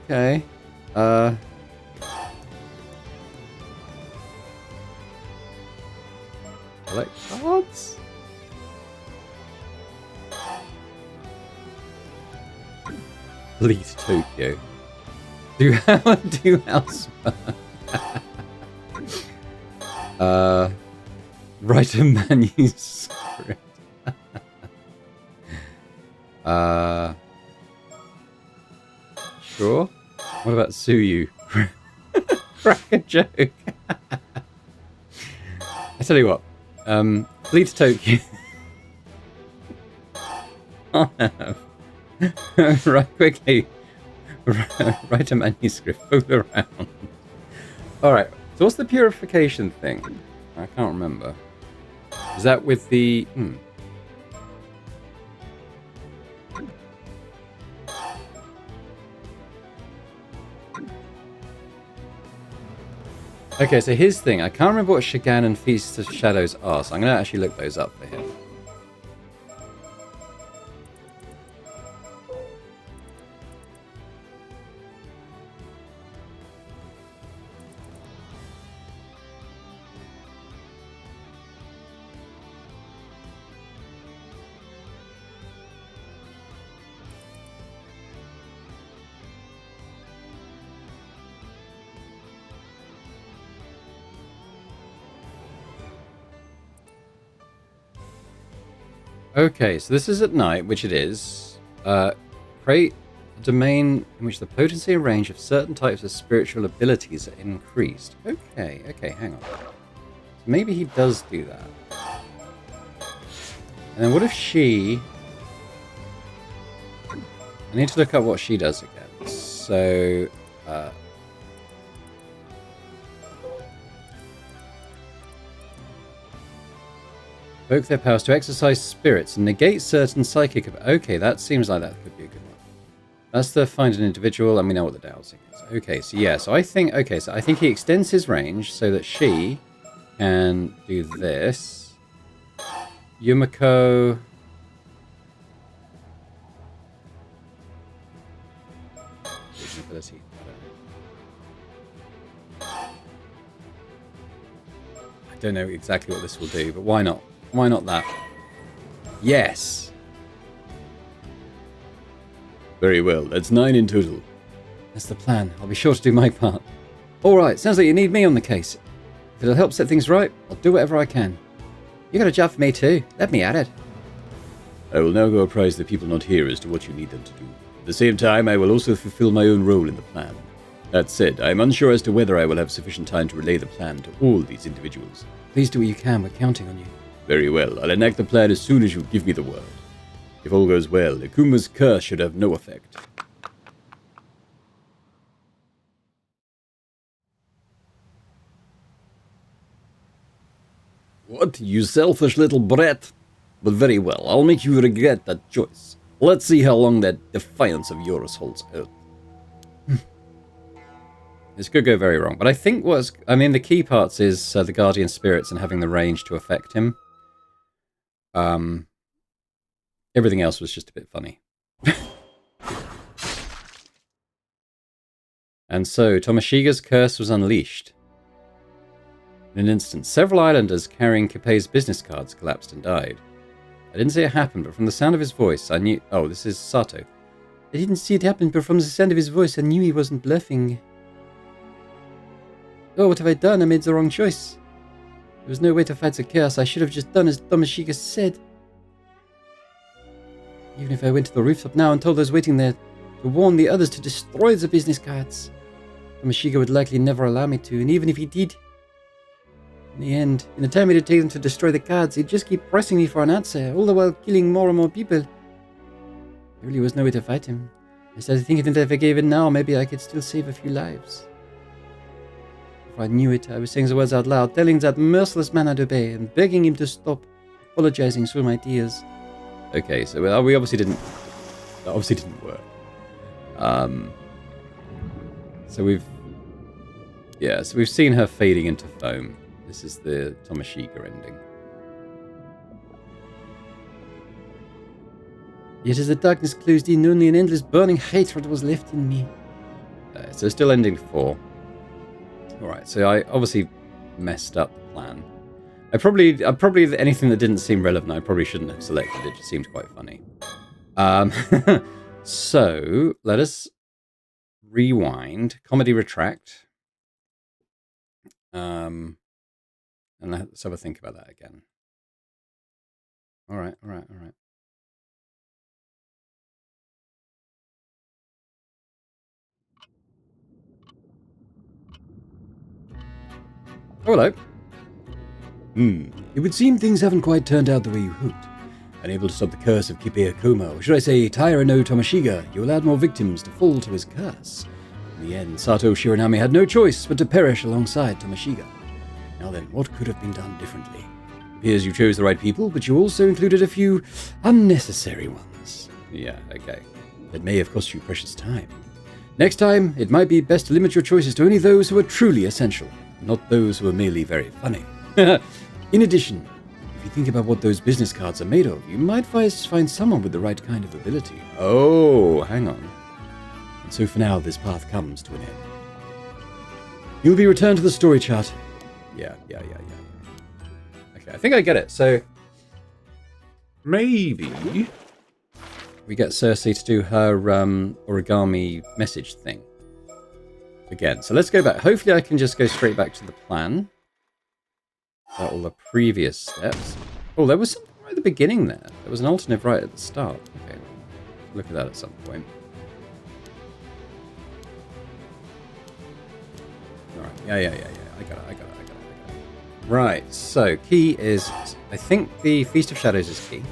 Okay. Collect cards? Leave Tokyo. Do house. Write a manuscript. Sure. What about sue you? Crack a joke. I tell you what. Flee to Tokyo. Right, quickly. Write a manuscript. Fool around. Alright, so what's the purification thing? I can't remember. Is that with the... Okay, so his thing. I can't remember what Shagan and Feast of Shadows are, so I'm going to actually look those up for him. Okay, so this is at night, which it is. Create a domain in which the potency and range of certain types of spiritual abilities are increased. Okay, hang on. So maybe he does do that. And then what if she... I need to look up what she does again. So... Evoke their powers to exercise spirits and negate certain psychic... Okay, that seems like that could be a good one. That's the find an individual, and we know what the dowsing is. Okay, so yeah, so I think... Okay, so I think he extends his range so that she can do this. Yumiko... Ability. I don't know exactly what this will do, but why not? Why not that? Yes! Very well, that's 9 in total. That's the plan. I'll be sure to do my part. Alright, sounds like you need me on the case. If it'll help set things right, I'll do whatever I can. You got a job for me too. Let me at it. I will now go apprise the people not here as to what you need them to do. At the same time, I will also fulfill my own role in the plan. That said, I am unsure as to whether I will have sufficient time to relay the plan to all these individuals. Please do what you can. We're counting on you. Very well. I'll enact the plan as soon as you give me the word. If all goes well, Ikuma's curse should have no effect. What, you selfish little brat? But very well, I'll make you regret that choice. Let's see how long that defiance of yours holds out. This could go very wrong, but I think the key parts is the guardian spirits and having the range to affect him. Everything else was just a bit funny. And so, Tomashiga's curse was unleashed. In an instant, several islanders carrying Kipei's business cards collapsed and died. I didn't see it happen, but from the sound of his voice, I knew... Oh, this is Sato. I didn't see it happen, but from the sound of his voice, I knew he wasn't bluffing. Oh, what have I done? I made the wrong choice. There was no way to fight the curse. I should have just done as Tomoshika said. Even if I went to the rooftop now and told those waiting there to warn the others to destroy the business cards, Tomoshika would likely never allow me to, and even if he did, in the end, in the time it had taken to destroy the cards, he'd just keep pressing me for an answer, all the while killing more and more people. There really was no way to fight him. I started thinking that if I gave in now, maybe I could still save a few lives. Before I knew it, I was saying the words out loud, telling that merciless man I'd obey, and begging him to stop, apologizing through my tears. Okay, so we obviously didn't... That obviously didn't work. So we've seen her fading into foam. This is the Tomoshika ending. Yet as the darkness closed in, only an endless burning hatred was left in me. So still ending 4. Alright, so I obviously messed up the plan. I probably anything that didn't seem relevant, I probably shouldn't have selected. It just seemed quite funny. So let us rewind, comedy retract, and let's have a think about that again. All right. Oh, hello. It would seem things haven't quite turned out the way you hoped. Unable to stop the curse of Kibe-Akuma, or should I say Taira no Tomoshika, you allowed more victims to fall to his curse. In the end, Sato Shiranami had no choice but to perish alongside Tomoshika. Now then, what could have been done differently? It appears you chose the right people, but you also included a few unnecessary ones. Yeah, okay. That may have cost you precious time. Next time, it might be best to limit your choices to only those who are truly essential, not those who are merely very funny. In addition, if you think about what those business cards are made of, you might find someone with the right kind of ability. Oh, hang on. And so for now, this path comes to an end. You'll be returned to the story chart. Yeah. Okay, I think I get it. So maybe we get Cersei to do her origami message thing again. So let's go back. Hopefully I can just go straight back to the plan. All the previous steps. Oh, there was something right at the beginning there. There was an alternative right at the start. Okay, look at that at some point. Alright, yeah. I got it. Right, so key is, I think the Feast of Shadows is key.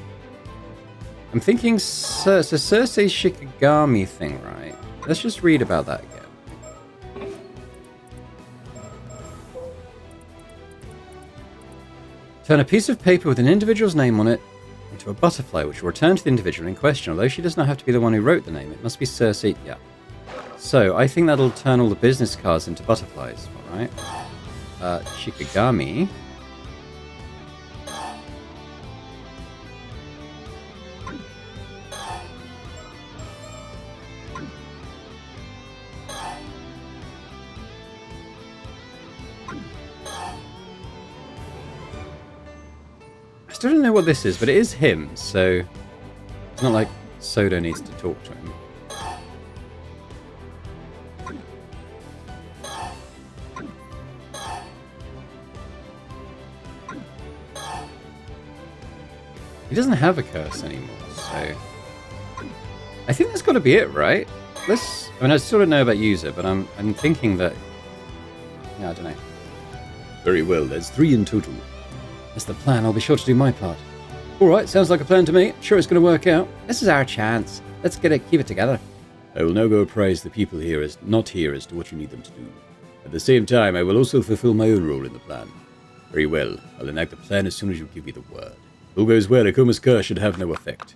I'm thinking, so Cersei's Shikigami thing, right? Let's just read about that again. Turn a piece of paper with an individual's name on it into a butterfly, which will return to the individual in question. Although she does not have to be the one who wrote the name, it must be Cersei. Yeah. So I think that'll turn all the business cards into butterflies, all right? Shikigami. I still don't know what this is, but it is him, so it's not like Soda needs to talk to him. He doesn't have a curse anymore, so I think that's got to be it, right? I still don't know about user, but I'm thinking that, yeah, I don't know. Very well, there's 3 in total. That's the plan. I'll be sure to do my part. All right, sounds like a plan to me. Sure, it's going to work out. This is our chance. Let's keep it together. I will now go apprise the people here as to what you need them to do. At the same time, I will also fulfill my own role in the plan. Very well, I'll enact the plan as soon as you give me the word. If all goes well, Akuma's curse should have no effect.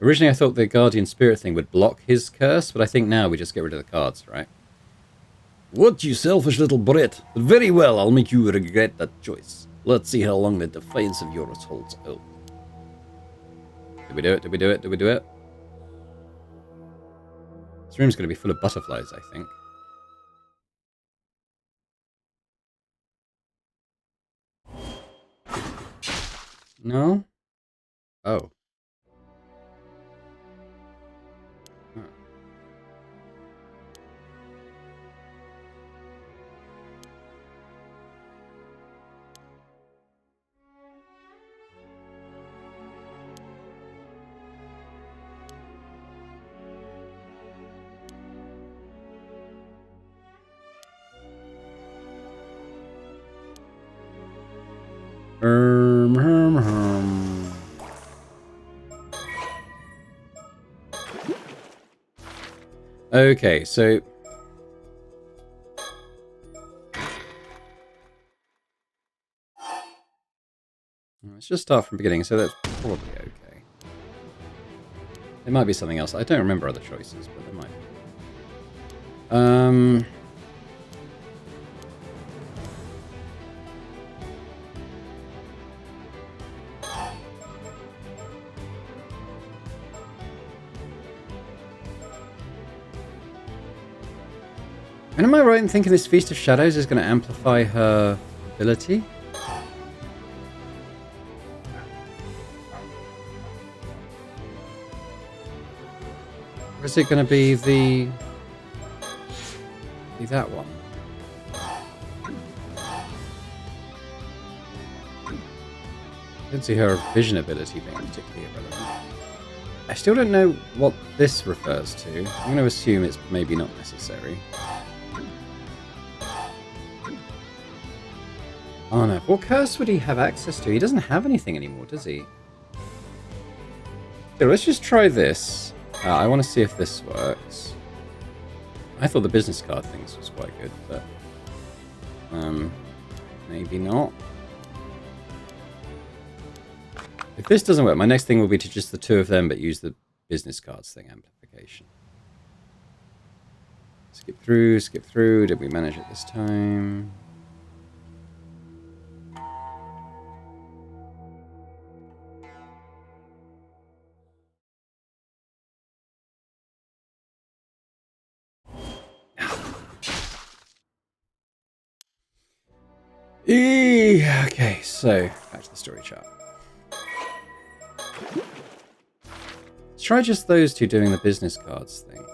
Originally, I thought the Guardian Spirit thing would block his curse, but I think now we just get rid of the cards, right? What, you selfish little brat? Very well, I'll make you regret that choice. Let's see how long the defiance of yours holds out. Did we do it? Did we do it? Did we do it? This room's going to be full of butterflies, I think. No? Oh. Herm, herm. Okay, so... let's just start from the beginning, so that's probably okay. There might be something else. I don't remember other choices, but there might be. And am I right in thinking this Feast of Shadows is going to amplify her ability? Or is it going to be that one? I don't see her vision ability being particularly irrelevant. I still don't know what this refers to. I'm going to assume it's maybe not necessary. Oh no, what curse would he have access to? He doesn't have anything anymore, does he? Okay, let's just try this. I want to see if this works. I thought the business card things was quite good, but... maybe not. If this doesn't work, my next thing will be to just the two of them, but use the business cards thing amplification. Skip through. Did we manage it this time? Okay, so back to the story chart. Let's try just those two doing the business cards thing.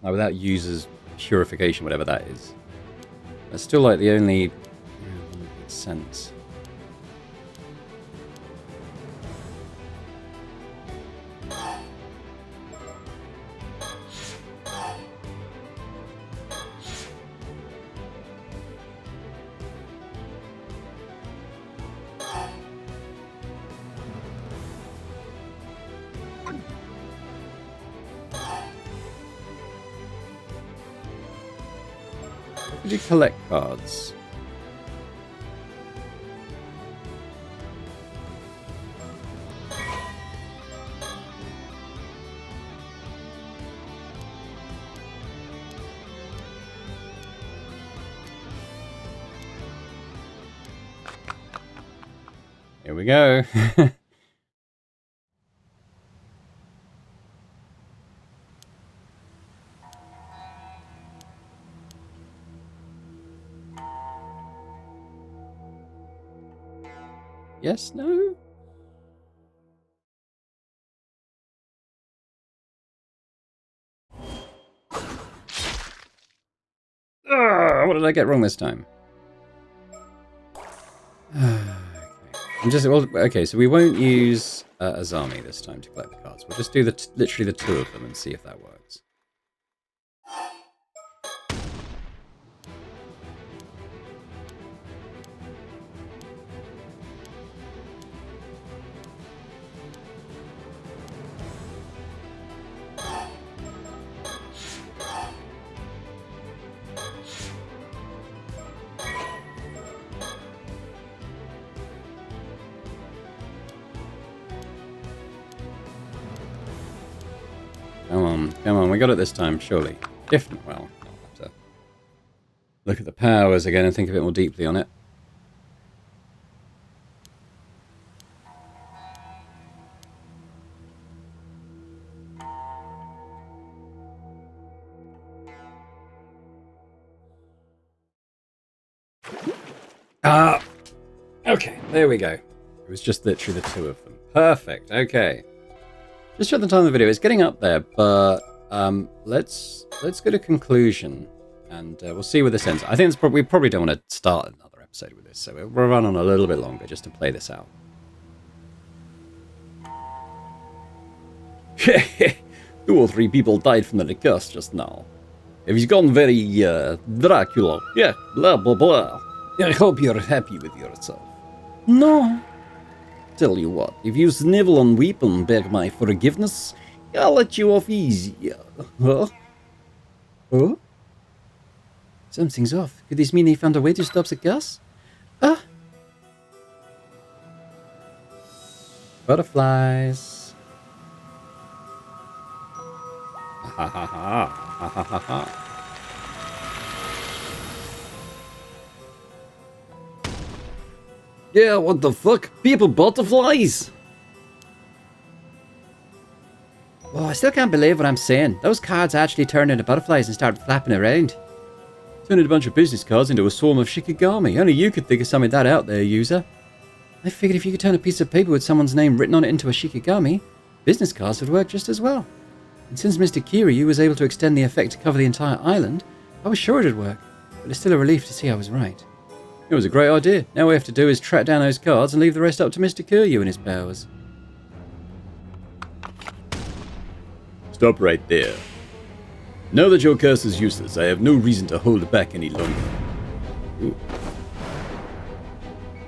Now, without users purification, whatever that is. That's still like the only one that makes sense. Could you collect cards? Here we go. Yes, no? What did I get wrong this time? Okay, so we won't use Azami this time to collect the cards. We'll just do literally the two of them and see if that works. Come on, we got it this time, surely. If not, well, I'll have to look at the powers again and think a bit more deeply on it. Okay, there we go. It was just literally the two of them. Perfect, okay. Just at the time of the video, it's getting up there, but let's go to conclusion, and we'll see where this ends. I think we probably don't want to start another episode with this, so we'll run on a little bit longer just to play this out. 2 or 3 people died from the curse just now. He's gone very, Dracula. Yeah, blah, blah, blah. I hope you're happy with yourself. No. Tell you what, if you snivel and weep and beg my forgiveness, I'll let you off easy. Huh? Oh? Something's off. Could this mean he found a way to stop the gas? Ah! Butterflies. Ha ha ha. Ha ha ha ha. Yeah, what the fuck? People butterflies? Oh, I still can't believe what I'm saying. Those cards actually turned into butterflies and started flapping around. Turned a bunch of business cards into a swarm of shikigami. Only you could think of something that out there, user. I figured if you could turn a piece of paper with someone's name written on it into a shikigami, business cards would work just as well. And since Mr. Kiryu was able to extend the effect to cover the entire island, I was sure it'd work. But it's still a relief to see I was right. It was a great idea. Now all we have to do is track down those cards and leave the rest up to Mr. Kiryu and his powers. Stop right there. Now that your curse is useless, I have no reason to hold back any longer. Ooh.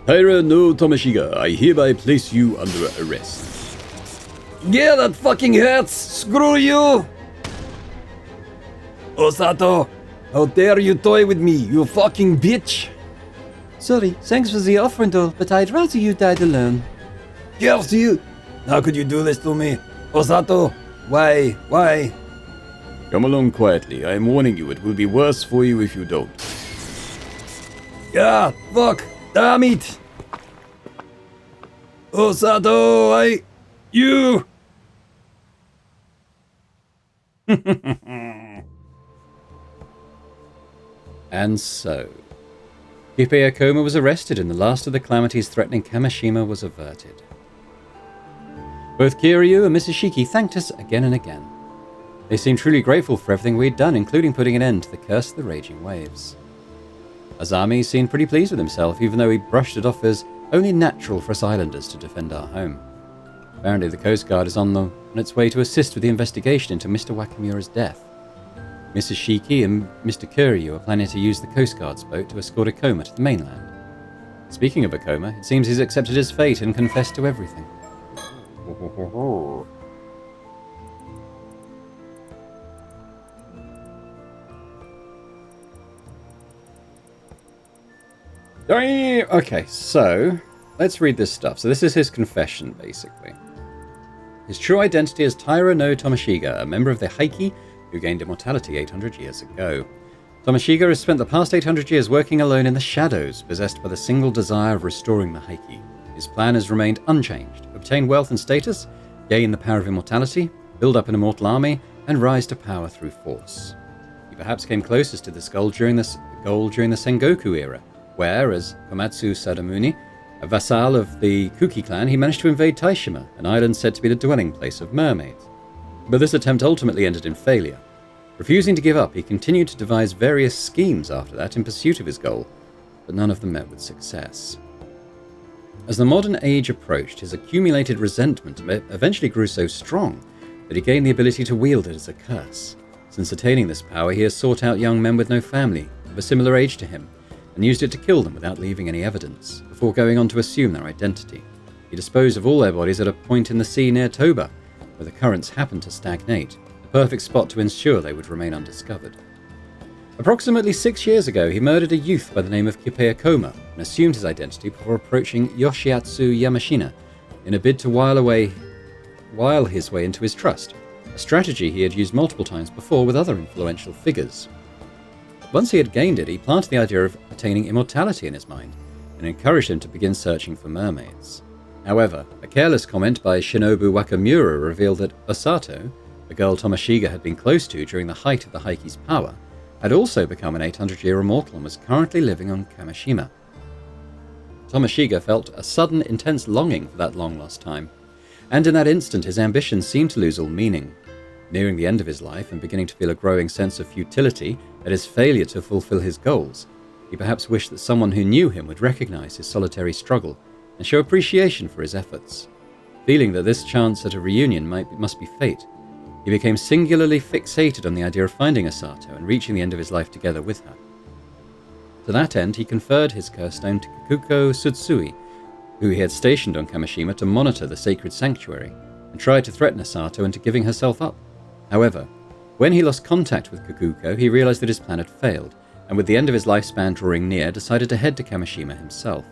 Taira no Tomashiga, I hereby place you under arrest. Yeah, that fucking hurts! Screw you! Osato, how dare you toy with me, you fucking bitch! Sorry, thanks for the offer, doll, but I'd rather you died alone. Curse you! How could you do this to me? Osato, why? Why? Come along quietly. I am warning you, it will be worse for you if you don't. Yeah, fuck! Damn it! Osato, you! And so, Kipei Akoma was arrested and the last of the calamities threatening Kamishima was averted. Both Kiryu and Mrs. Shiki thanked us again and again. They seemed truly grateful for everything we'd done, including putting an end to the curse of the raging waves. Azami seemed pretty pleased with himself, even though he brushed it off as only natural for us islanders to defend our home. Apparently the Coast Guard is on its way to assist with the investigation into Mr. Wakamura's death. Mrs. Shiki and Mr. Kiryu are planning to use the Coast Guard's boat to escort Akoma to the mainland. Speaking of Akoma, it seems he's accepted his fate and confessed to everything. Okay, so let's read this stuff. So this is his confession, basically. His true identity is Taira no Tomashiga, a member of the Heike who gained immortality 800 years ago. Tomashiga has spent the past 800 years working alone in the shadows, possessed by the single desire of restoring the Heike. His plan has remained unchanged: obtain wealth and status, gain the power of immortality, build up an immortal army, and rise to power through force. He perhaps came closest to this goal during the Sengoku era, where, as Komatsu Sadamuni, a vassal of the Kuki clan, he managed to invade Taishima, an island said to be the dwelling place of mermaids. But this attempt ultimately ended in failure. Refusing to give up, he continued to devise various schemes after that in pursuit of his goal, but none of them met with success. As the modern age approached, his accumulated resentment eventually grew so strong that he gained the ability to wield it as a curse. Since attaining this power, he has sought out young men with no family, of a similar age to him, and used it to kill them without leaving any evidence, before going on to assume their identity. He disposed of all their bodies at a point in the sea near Toba, where the currents happened to stagnate, the perfect spot to ensure they would remain undiscovered. Approximately 6 years ago, he murdered a youth by the name of Kipei Akoma and assumed his identity before approaching Yoshiatsu Yamashina in a bid to wile his way into his trust, a strategy he had used multiple times before with other influential figures. Once he had gained it, he planted the idea of attaining immortality in his mind and encouraged him to begin searching for mermaids. However, a careless comment by Shinobu Wakamura revealed that Osato, the girl Tomashiga had been close to during the height of the Heike's power, had also become an 800-year immortal and was currently living on Kamishima. Tomashiga felt a sudden, intense longing for that long-lost time, and in that instant his ambitions seemed to lose all meaning. Nearing the end of his life and beginning to feel a growing sense of futility at his failure to fulfill his goals, he perhaps wished that someone who knew him would recognize his solitary struggle and show appreciation for his efforts. Feeling that this chance at a reunion must be fate, He became singularly fixated on the idea of finding Asato and reaching the end of his life together with her. To that end, he conferred his curse stone to Kikuko Tsutsui, who he had stationed on Kamishima to monitor the sacred sanctuary, and tried to threaten Asato into giving herself up. However, when he lost contact with Kikuko, he realized that his plan had failed, and with the end of his lifespan drawing near, decided to head to Kamishima himself.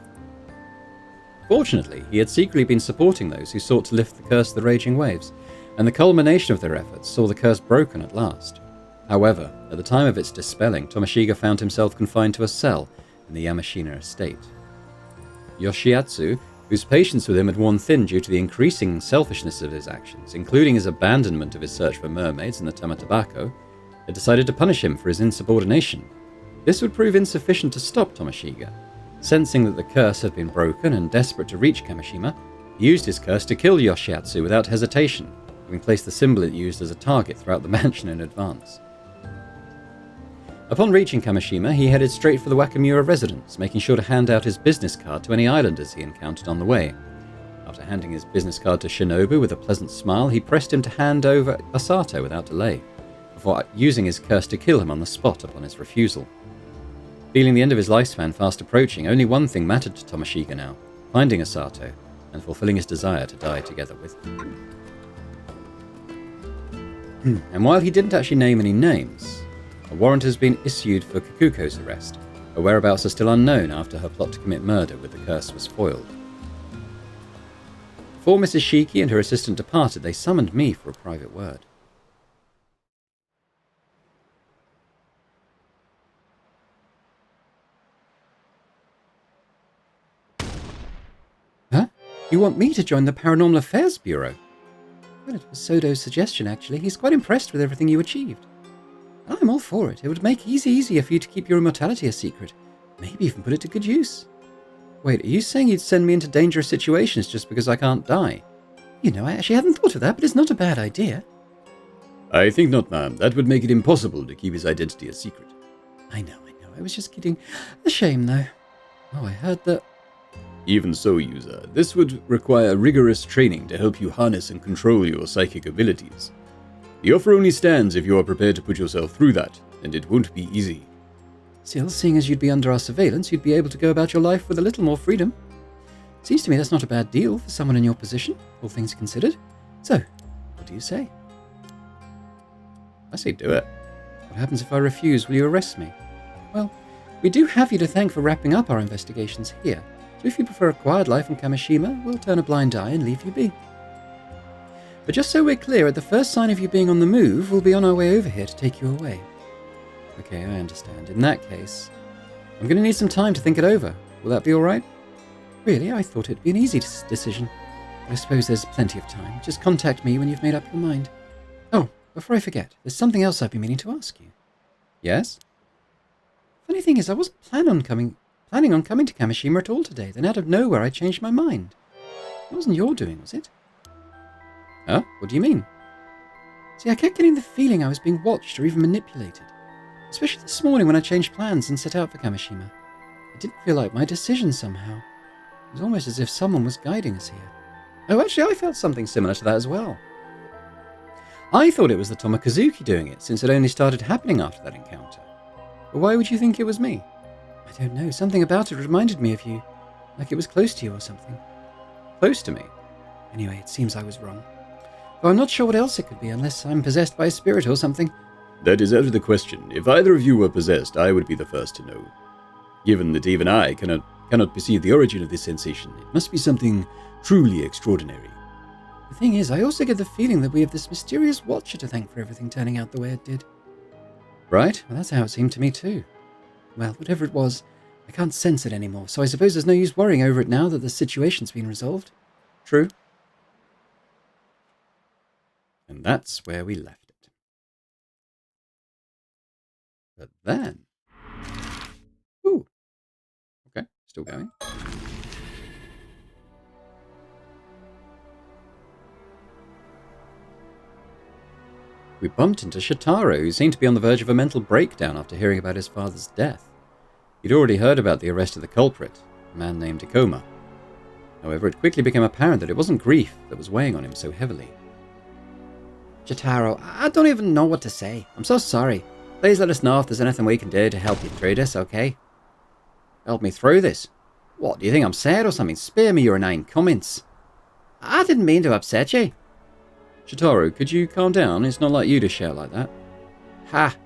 Fortunately, he had secretly been supporting those who sought to lift the curse of the raging waves, and the culmination of their efforts saw the curse broken at last. However, at the time of its dispelling, Tomoshige found himself confined to a cell in the Yamashina estate. Yoshiatsu, whose patience with him had worn thin due to the increasing selfishness of his actions, including his abandonment of his search for mermaids in the Tamatobako, had decided to punish him for his insubordination. This would prove insufficient to stop Tomoshige. Sensing that the curse had been broken and desperate to reach Kamishima, he used his curse to kill Yoshiatsu without hesitation, having placed the symbol it used as a target throughout the mansion in advance. Upon reaching Kamishima, he headed straight for the Wakamura residence, making sure to hand out his business card to any islanders he encountered on the way. After handing his business card to Shinobu with a pleasant smile, he pressed him to hand over Asato without delay, before using his curse to kill him on the spot upon his refusal. Feeling the end of his lifespan fast approaching, only one thing mattered to Tomoshige now: finding Asato and fulfilling his desire to die together with her. And while he didn't actually name any names, a warrant has been issued for Kikuko's arrest. Her whereabouts are still unknown after her plot to commit murder with the curse was foiled. Before Mrs. Shiki and her assistant departed, they summoned me for a private word. Huh? You want me to join the Paranormal Affairs Bureau? Well, it was Sodo's suggestion, actually. He's quite impressed with everything you achieved. I'm all for it. It would make it easier for you to keep your immortality a secret. Maybe even put it to good use. Wait, are you saying you'd send me into dangerous situations just because I can't die? You know, I actually hadn't thought of that, but it's not a bad idea. I think not, ma'am. That would make it impossible to keep his identity a secret. I know. I was just kidding. A shame, though. Oh, I heard that... Even so, user, this would require rigorous training to help you harness and control your psychic abilities. The offer only stands if you are prepared to put yourself through that, and it won't be easy. Still, seeing as you'd be under our surveillance, you'd be able to go about your life with a little more freedom. Seems to me that's not a bad deal for someone in your position, all things considered. So, what do you say? I say do it. What happens if I refuse? Will you arrest me? Well, we do have you to thank for wrapping up our investigations here. So if you prefer a quiet life in Kamishima, we'll turn a blind eye and leave you be. But just so we're clear, at the first sign of you being on the move, we'll be on our way over here to take you away. Okay, I understand. In that case, I'm going to need some time to think it over. Will that be all right? Really, I thought it'd be an easy decision. But I suppose there's plenty of time. Just contact me when you've made up your mind. Oh, before I forget, there's something else I've been meaning to ask you. Yes? Funny thing is, I wasn't planning on coming to Kamishima at all today. Then out of nowhere, I changed my mind. It wasn't your doing, was it? Huh? What do you mean? See, I kept getting the feeling I was being watched or even manipulated. Especially this morning when I changed plans and set out for Kamishima. It didn't feel like my decision somehow. It was almost as if someone was guiding us here. Oh, actually, I felt something similar to that as well. I thought it was the Tomokazuki doing it, since it only started happening after that encounter. But why would you think it was me? I don't know, something about it reminded me of you. Like it was close to you or something. Close to me? Anyway, it seems I was wrong. Though I'm not sure what else it could be, unless I'm possessed by a spirit or something. That is out of the question. If either of you were possessed, I would be the first to know. Given that even I cannot perceive the origin of this sensation, it must be something truly extraordinary. The thing is, I also get the feeling that we have this mysterious watcher to thank for everything turning out the way it did. Right? Well, that's how it seemed to me too. Well, whatever it was, I can't sense it anymore, so I suppose there's no use worrying over it now that the situation's been resolved. True. And that's where we left it. But then... Ooh. Okay, still going. We bumped into Shitaro, who seemed to be on the verge of a mental breakdown after hearing about his father's death. He'd already heard about the arrest of the culprit, a man named Ikoma. However, it quickly became apparent that it wasn't grief that was weighing on him so heavily. Jotaro, I don't even know what to say. I'm so sorry. Please let us know if there's anything we can do to help you through this, okay? Help me through this? What, do you think I'm sad or something? Spare me your inane comments. I didn't mean to upset you. Shotaro, could you calm down? It's not like you to shout like that. Ha!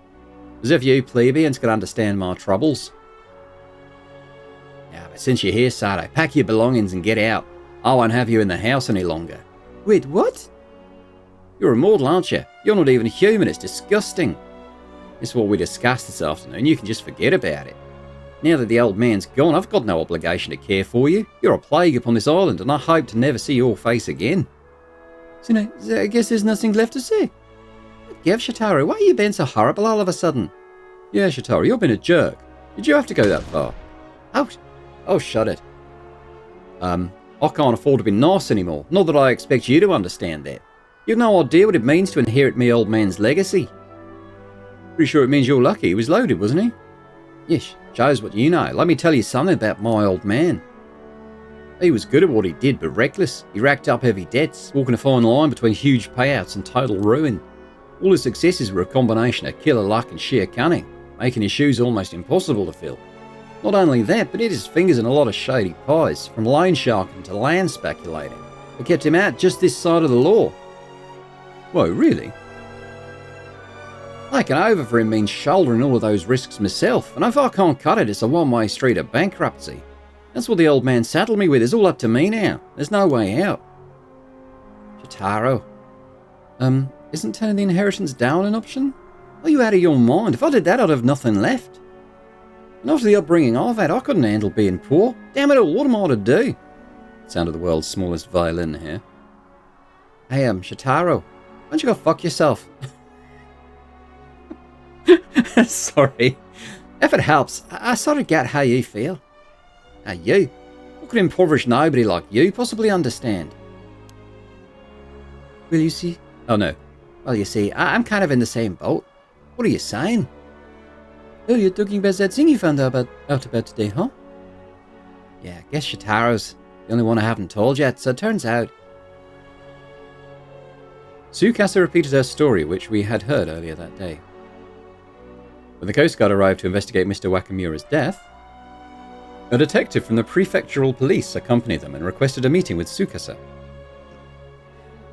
As if you plebeians could understand my troubles. Yeah, but since you're here, Sato, pack your belongings and get out. I won't have you in the house any longer. Wait, what? You're immortal, aren't you? You're not even human, it's disgusting. This is what we discussed this afternoon, you can just forget about it. Now that the old man's gone, I've got no obligation to care for you. You're a plague upon this island, and I hope to never see your face again. So, I guess there's nothing left to say. Give, Shotaro, why are you being so horrible all of a sudden? Yeah, Shotaro, you've been a jerk. Did you have to go that far? Oh, shut it. I can't afford to be nice anymore. Not that I expect you to understand that. You've no idea what it means to inherit me old man's legacy. Pretty sure it means you're lucky. He was loaded, wasn't he? Yes, shows what you know. Let me tell you something about my old man. He was good at what he did, but reckless. He racked up heavy debts, walking a fine line between huge payouts and total ruin. All his successes were a combination of killer luck and sheer cunning, making his shoes almost impossible to fill. Not only that, but he had his fingers in a lot of shady pies, from loan sharking to land speculating. It kept him out just this side of the law. Whoa, really? Taking over for him means shouldering all of those risks myself, and if I can't cut it, it's a one-way street of bankruptcy. That's what the old man saddled me with. It's all up to me now. There's no way out. Jotaro. Isn't turning the inheritance down an option? Are you out of your mind? If I did that, I'd have nothing left. And after the upbringing I've had, I couldn't handle being poor. Damn it all, what am I to do? Sound of the world's smallest violin here. Hey, Shotaro, why don't you go fuck yourself? Sorry. If it helps, I sort of get how you feel. Now you? What could impoverished nobody like you possibly understand? Will you see? Oh no. Well, you see, I'm kind of in the same boat. What are you saying? Oh, you're talking about that thing you found out about today, huh? Yeah, I guess Shotaro's the only one I haven't told yet, so it turns out. Tsukasa repeated her story, which we had heard earlier that day. When the Coast Guard arrived to investigate Mr. Wakamura's death, a detective from the prefectural police accompanied them and requested a meeting with Tsukasa.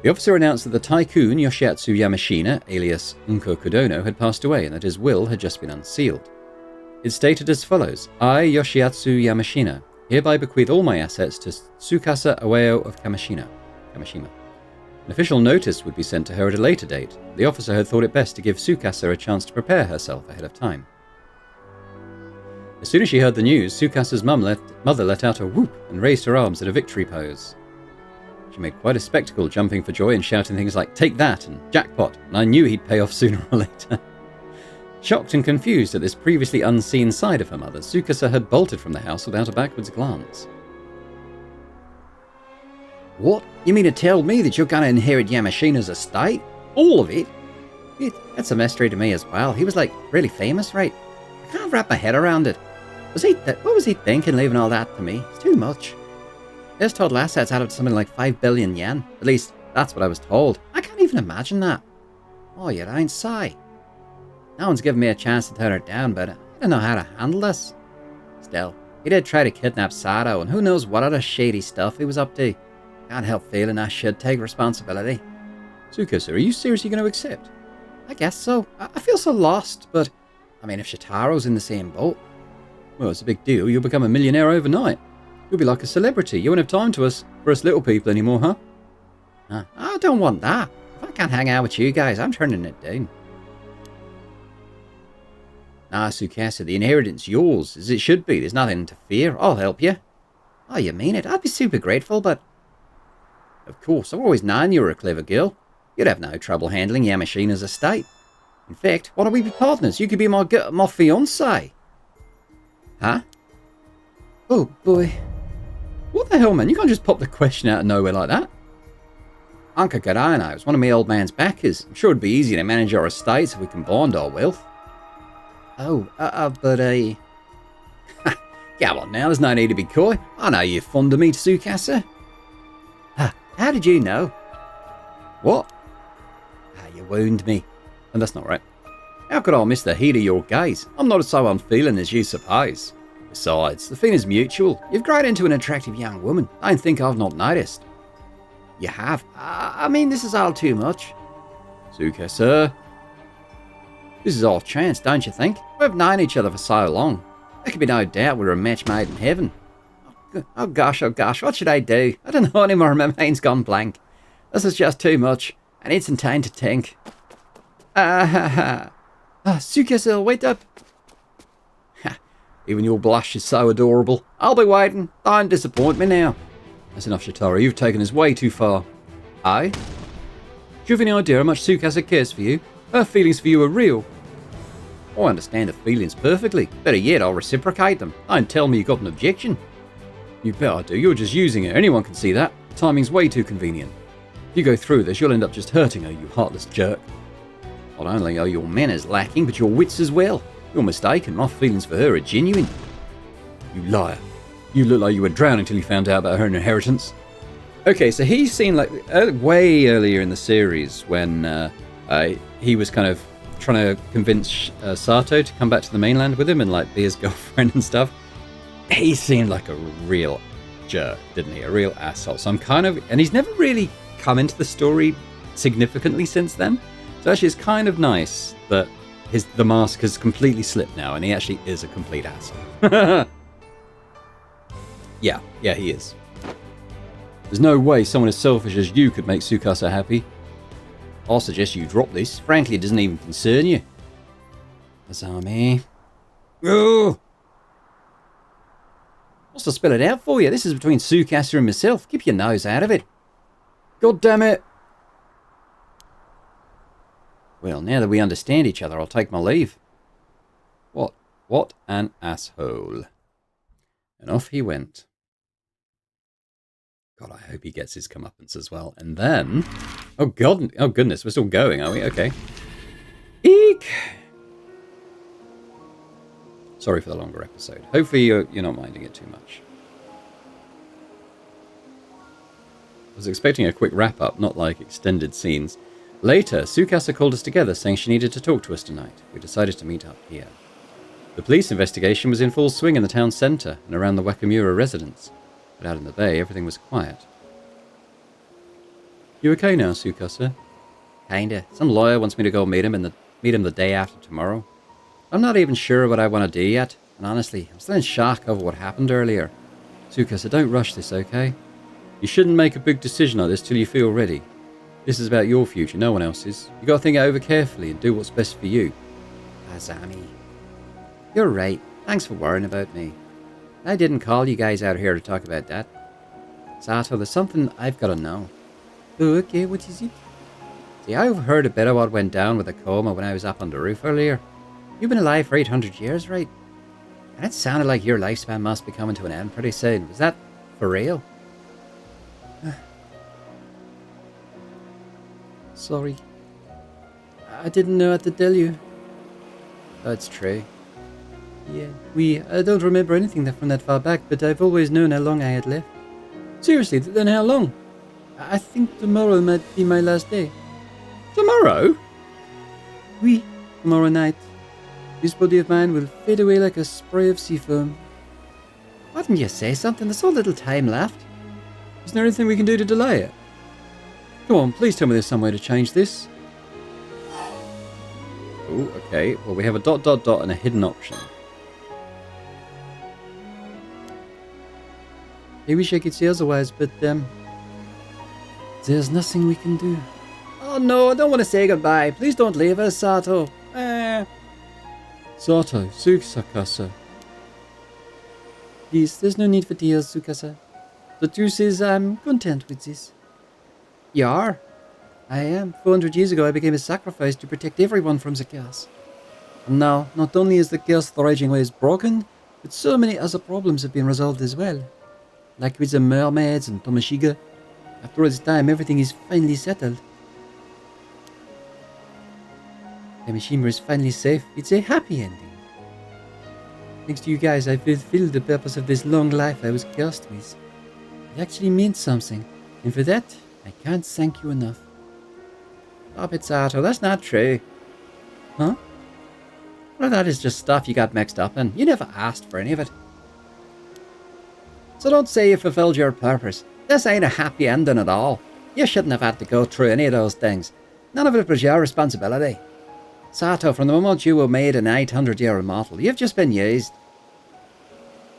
The officer announced that the tycoon Yoshiatsu Yamashina, alias Unko Kodono, had passed away and that his will had just been unsealed. It stated as follows: I, Yoshiatsu Yamashina, hereby bequeath all my assets to Tsukasa Aweo of Kamishima. An official notice would be sent to her at a later date. The officer had thought it best to give Tsukasa a chance to prepare herself ahead of time. As soon as she heard the news, Tsukasa's mother let out a whoop and raised her arms in a victory pose. She made quite a spectacle, jumping for joy and shouting things like, "Take that!" and "Jackpot!" and I knew he'd pay off sooner or later. Shocked and confused at this previously unseen side of her mother, Tsukasa had bolted from the house without a backwards glance. What? You mean to tell me that you're going to inherit Yamashina's estate? All of it? That's a mystery to me as well. He was like really famous, right? I can't wrap my head around it. What was he thinking leaving all that to me? It's too much. His total assets added up to something like 5 billion yen. At least, that's what I was told. I can't even imagine that. Oh, you don't say. No one's given me a chance to turn her down, but I don't know how to handle this. Still, he did try to kidnap Sato, and who knows what other shady stuff he was up to. Can't help feeling I should take responsibility. Tsukasa, are you seriously going to accept? I guess so. I feel so lost, but I mean, if Shitaro's in the same boat. Well, it's a big deal. You'll become a millionaire overnight. You'll be like a celebrity. You won't have time for us little people anymore, huh? I don't want that. If I can't hang out with you guys, I'm turning it down. Nah, Tsukasa, the inheritance yours, as it should be. There's nothing to fear. I'll help you. Oh, you mean it? I'd be super grateful, but... Of course, I've always known you were a clever girl. You'd have no trouble handling Yamashina's estate. In fact, why don't we be partners? You could be my fiancé. Huh? Oh, boy. What the hell, man? You can't just pop the question out of nowhere like that. Uncle Garano is one of my old man's backers. I'm sure it'd be easy to manage our estates if we combined our wealth. Oh, Come on now, there's no need to be coy. I know you're fond of me, Tsukasa. How did you know? What? You You wound me. And that's not right. How could I miss the heat of your gaze? I'm not so unfeeling as you suppose. Besides, the thing is mutual. You've grown into an attractive young woman. Don't think I've not noticed. You have? I mean, this is all too much. Suka, sir. This is off chance, don't you think? We've known each other for so long. There can be no doubt we're a match made in heaven. Oh gosh, what should I do? I don't know anymore, my mind's gone blank. This is just too much. I need some time to think. Suka-sir, wait up. Even your blush is so adorable. I'll be waiting. Don't disappoint me now. That's enough, Shitara. You've taken this way too far. Aye? Do you have any idea how much Tsukasa cares for you? Her feelings for you are real. I understand her feelings perfectly. Better yet, I'll reciprocate them. Don't tell me you got an objection. You bet I do. You're just using her. Anyone can see that. Timing's way too convenient. If you go through this, you'll end up just hurting her, you heartless jerk. Not only are your manners lacking, but your wits as well. You're mistaken. My feelings for her are genuine. You liar. You look like you were drowned until you found out about her inheritance. Okay, so he's seen like way earlier in the series when he was kind of trying to convince Sato to come back to the mainland with him and like be his girlfriend and stuff. He seemed like a real jerk, didn't he? A real asshole. So I'm kind of, and he's never really come into the story significantly since then. So actually, it's kind of nice that the mask has completely slipped now, and he actually is a complete asshole. Yeah, he is. There's no way someone as selfish as you could make Tsukasa happy. I'll suggest you drop this. Frankly, it doesn't even concern you. Azami. Oh! What's to spell it out for you? This is between Tsukasa and myself. Keep your nose out of it. God damn it! Well, now that we understand each other, I'll take my leave. What an asshole. And off he went. God, I hope he gets his comeuppance as well. And then... Oh goodness, we're still going, are we? Okay. Eek! Sorry for the longer episode. Hopefully you're not minding it too much. I was expecting a quick wrap-up, not like extended scenes. Later, Tsukasa called us together saying she needed to talk to us tonight. We decided to meet up here. The police investigation was in full swing in the town centre and around the Wakamura residence. But out in the bay, everything was quiet. You okay now, Tsukasa? Kinda. Some lawyer wants me to go meet him the day after tomorrow. I'm not even sure what I want to do yet, and honestly, I'm still in shock over what happened earlier. Tsukasa, don't rush this, okay? You shouldn't make a big decision like this till you feel ready. This is about your future, no one else's. You gotta think it over carefully and do what's best for you. Azami. You're right. Thanks for worrying about me. I didn't call you guys out here to talk about that. Sato, there's something I've got to know. Oh, okay, what is it? See, I've heard a bit of what went down with the coma when I was up on the roof earlier. You've been alive for 800 years, right? And it sounded like your lifespan must be coming to an end pretty soon. Was that for real? Sorry. I didn't know what to tell you. That's true. Yeah, I don't remember anything from that far back, but I've always known how long I had left. Seriously, then how long? I think tomorrow might be my last day. Tomorrow? Oui, tomorrow night. This body of mine will fade away like a spray of sea foam. Why didn't you say something? There's so little time left. Is there anything we can do to delay it? Come on, please tell me there's some way to change this. Oh, okay. Well, we have a ... and a hidden option. I wish I could say otherwise, but there's nothing we can do. Oh no, I don't want to say goodbye. Please don't leave us, Sato. Sato, Tsukasa. Please, there's no need for tears, Tsukasa. The truth is, I'm content with this. You are? I am. 400 years ago, I became a sacrifice to protect everyone from the chaos. And now, not only is the chaos the raging waves broken, but so many other problems have been resolved as well. Like with the mermaids and Tomashiga. After all this time, everything is finally settled. Kamishima is finally safe. It's a happy ending. Thanks to you guys, I fulfilled the purpose of this long life I was cursed with. It actually meant something, and for that, I can't thank you enough. Stop it, Sato. That's not true. Huh? Well, that is just stuff you got mixed up in. You never asked for any of it. So don't say you fulfilled your purpose. This ain't a happy ending at all. You shouldn't have had to go through any of those things. None of it was your responsibility. Sato, from the moment you were made an 800-year immortal, you've just been used.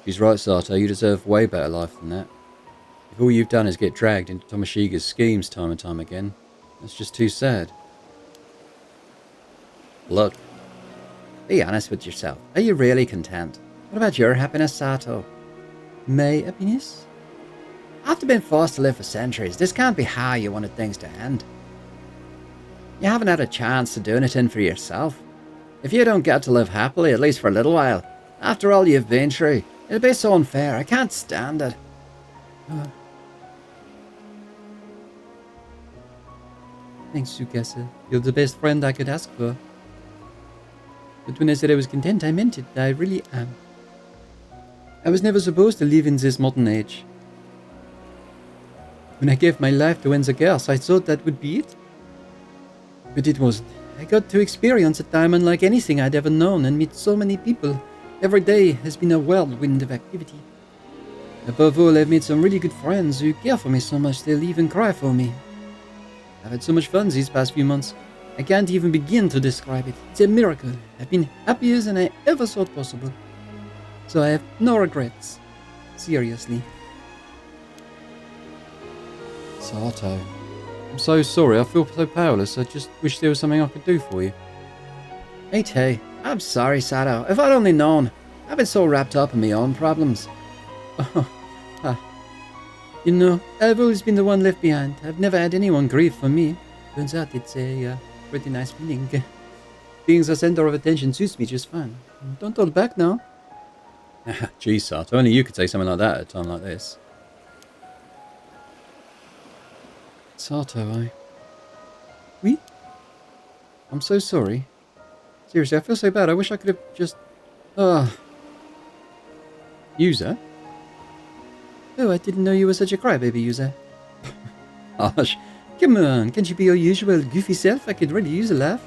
She's right, Sato. You deserve way better life than that. If all you've done is get dragged into Tomashiga's schemes time and time again, that's just too sad. Look, be honest with yourself. Are you really content? What about your happiness, Sato? My happiness? After being forced to live for centuries, this can't be how you wanted things to end. You haven't had a chance to do anything for yourself. If you don't get to live happily, at least for a little while, after all you've been through, it'll be so unfair. I can't stand it. Thanks, Tsukasa. You're the best friend I could ask for. But when I said I was content, I meant it. I really am. I was never supposed to live in this modern age. When I gave my life to end the curse, I thought that would be it. But it wasn't. I got to experience a time unlike anything I'd ever known and meet so many people. Every day has been a whirlwind of activity. Above all, I've made some really good friends who care for me so much they'll even cry for me. I've had so much fun these past few months. I can't even begin to describe it. It's a miracle. I've been happier than I ever thought possible. So I have no regrets. Seriously. Sato, I'm so sorry. I feel so powerless. I just wish there was something I could do for you. Me too. I'm sorry, Sato. If I'd only known. I've been so wrapped up in my own problems. You know, I've always been the one left behind. I've never had anyone grieve for me. Turns out it's a pretty nice feeling. Being the center of attention suits me just fine. Don't hold back now. Gee, Sato, only you could say something like that at a time like this. Sato, Oui? I'm so sorry. Seriously, I feel so bad. I wish I could have just... User? Oh, I didn't know you were such a crybaby, User. Hush. Come on, can't you be your usual goofy self? I could really use a laugh.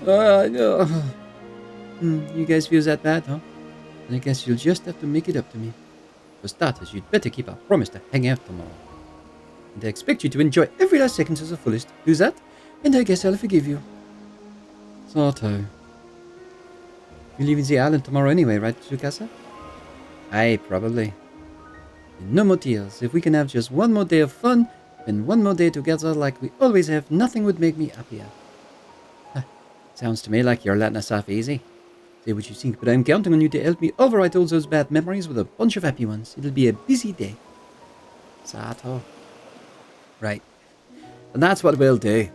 No. You guys feel that bad, huh? And I guess you'll just have to make it up to me. For starters, you'd better keep our promise to hang out tomorrow. And I expect you to enjoy every last second to the fullest. Do that, and I guess I'll forgive you. Sato. You're leaving the island tomorrow anyway, right, Tsukasa? Aye, probably. No more tears. If we can have just one more day of fun, and one more day together like we always have, nothing would make me happier. Sounds to me like you're letting us off easy. Say what you think, but I'm counting on you to help me overwrite all those bad memories with a bunch of happy ones. It'll be a busy day. Sato. Right. And that's what we'll do.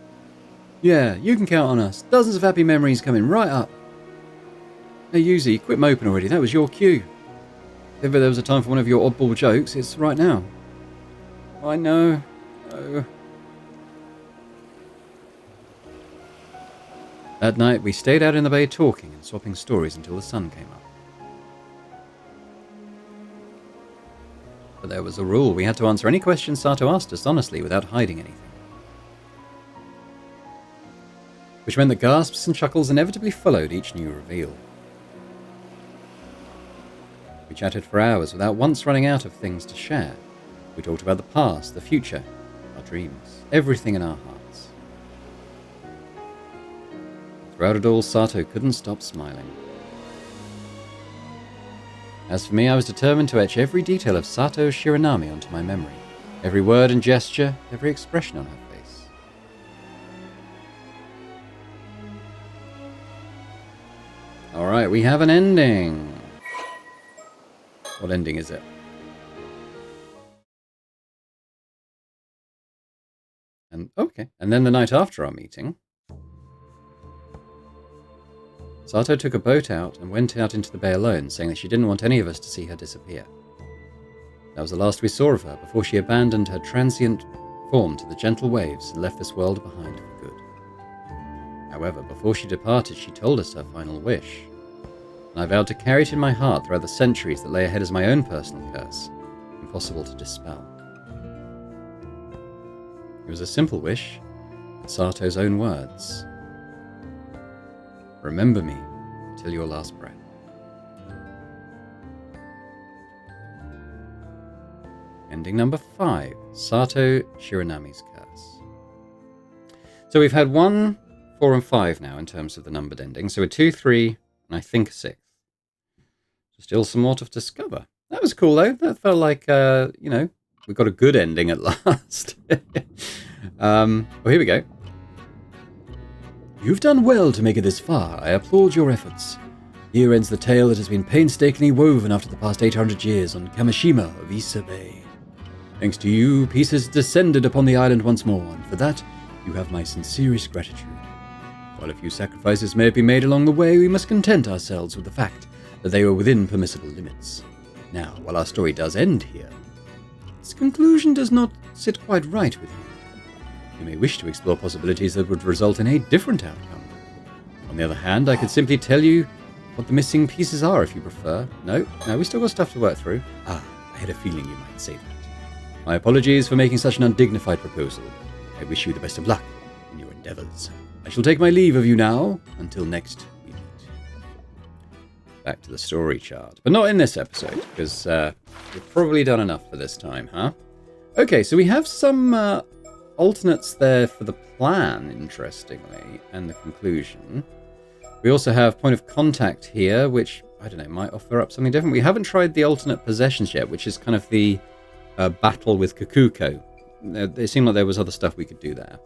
Yeah, you can count on us. Dozens of happy memories coming right up. Hey, Yuzi, quit moping already. That was your cue. If ever there was a time for one of your oddball jokes, it's right now. I know. Oh. That night, we stayed out in the bay talking and swapping stories until the sun came up. But there was a rule. We had to answer any questions Sato asked us honestly without hiding anything. Which meant that gasps and chuckles inevitably followed each new reveal. We chatted for hours without once running out of things to share. We talked about the past, the future, our dreams, everything in our hearts. Throughout it all, Sato couldn't stop smiling. As for me, I was determined to etch every detail of Sato Shiranami onto my memory. Every word and gesture, every expression on her face. Alright, we have an ending. What ending is it? And okay. And then the night after our meeting, Sato took a boat out and went out into the bay alone, saying that she didn't want any of us to see her disappear. That was the last we saw of her before she abandoned her transient form to the gentle waves and left this world behind for good. However, before she departed, she told us her final wish, and I vowed to carry it in my heart throughout the centuries that lay ahead as my own personal curse, impossible to dispel. It was a simple wish, Sato's own words. Remember me till your last breath. Ending number 5, Sato Shiranami's Curse. So we've had 1, 4, and 5 now in terms of the numbered endings. So a 2, 3, and I think a 6th. Still some more to discover. That was cool though. That felt like, we got a good ending at last. Well, here we go. You've done well to make it this far. I applaud your efforts. Here ends the tale that has been painstakingly woven after the past 800 years on Kamishima of Issa Bay. Thanks to you, peace has descended upon the island once more, and for that, you have my sincerest gratitude. While a few sacrifices may have been made along the way, we must content ourselves with the fact that they were within permissible limits. Now, while our story does end here, its conclusion does not sit quite right with you. You may wish to explore possibilities that would result in a different outcome. On the other hand, I could simply tell you what the missing pieces are if you prefer. No, we still got stuff to work through. I had a feeling you might say that. My apologies for making such an undignified proposal. I wish you the best of luck in your endeavors. I shall take my leave of you now, until next we meet. Back to the story chart. But not in this episode, because we've probably done enough for this time, huh? Okay, so we have some alternates there for the plan, interestingly, and the conclusion. We also have point of contact here, which, I don't know, might offer up something different. We haven't tried the alternate possessions yet, which is kind of the battle with Kakuko. It seemed like there was other stuff we could do there.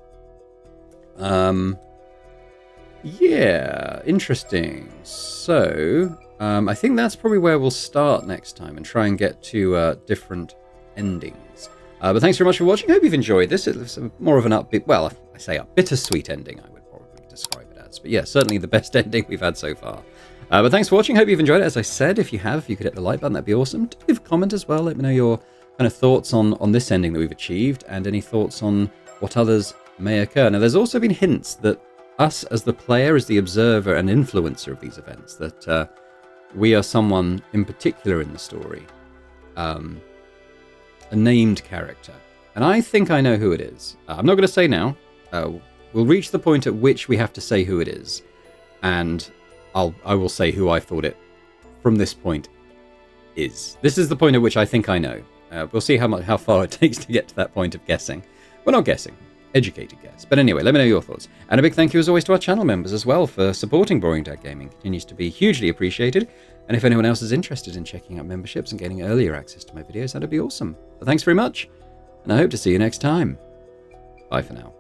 Yeah, interesting. So, I think that's probably where we'll start next time and try and get to different endings. But thanks very much for watching. Hope you've enjoyed this. It's more of an upbeat, well, I say a bittersweet ending, I would probably describe it as. But yeah, certainly the best ending we've had so far. But thanks for watching. Hope you've enjoyed it. As I said, if you have, if you could hit the like button, that'd be awesome. Do leave a comment as well. Let me know your kind of thoughts on this ending that we've achieved and any thoughts on what others may occur. Now, there's also been hints that us as the player, as the observer and influencer of these events, that we are someone in particular in the story, a named character. And I think I know who it is. I'm not going to say now. We'll reach the point at which we have to say who it is. And I will say who I thought it, from this point, is. This is the point at which I think I know. We'll see how far it takes to get to that point of guessing. Well, not guessing. Educated guess. But anyway, let me know your thoughts. And a big thank you as always to our channel members as well for supporting Boring Dad Gaming. It continues to be hugely appreciated. And if anyone else is interested in checking out memberships and getting earlier access to my videos, that'd be awesome. But thanks very much, and I hope to see you next time. Bye for now.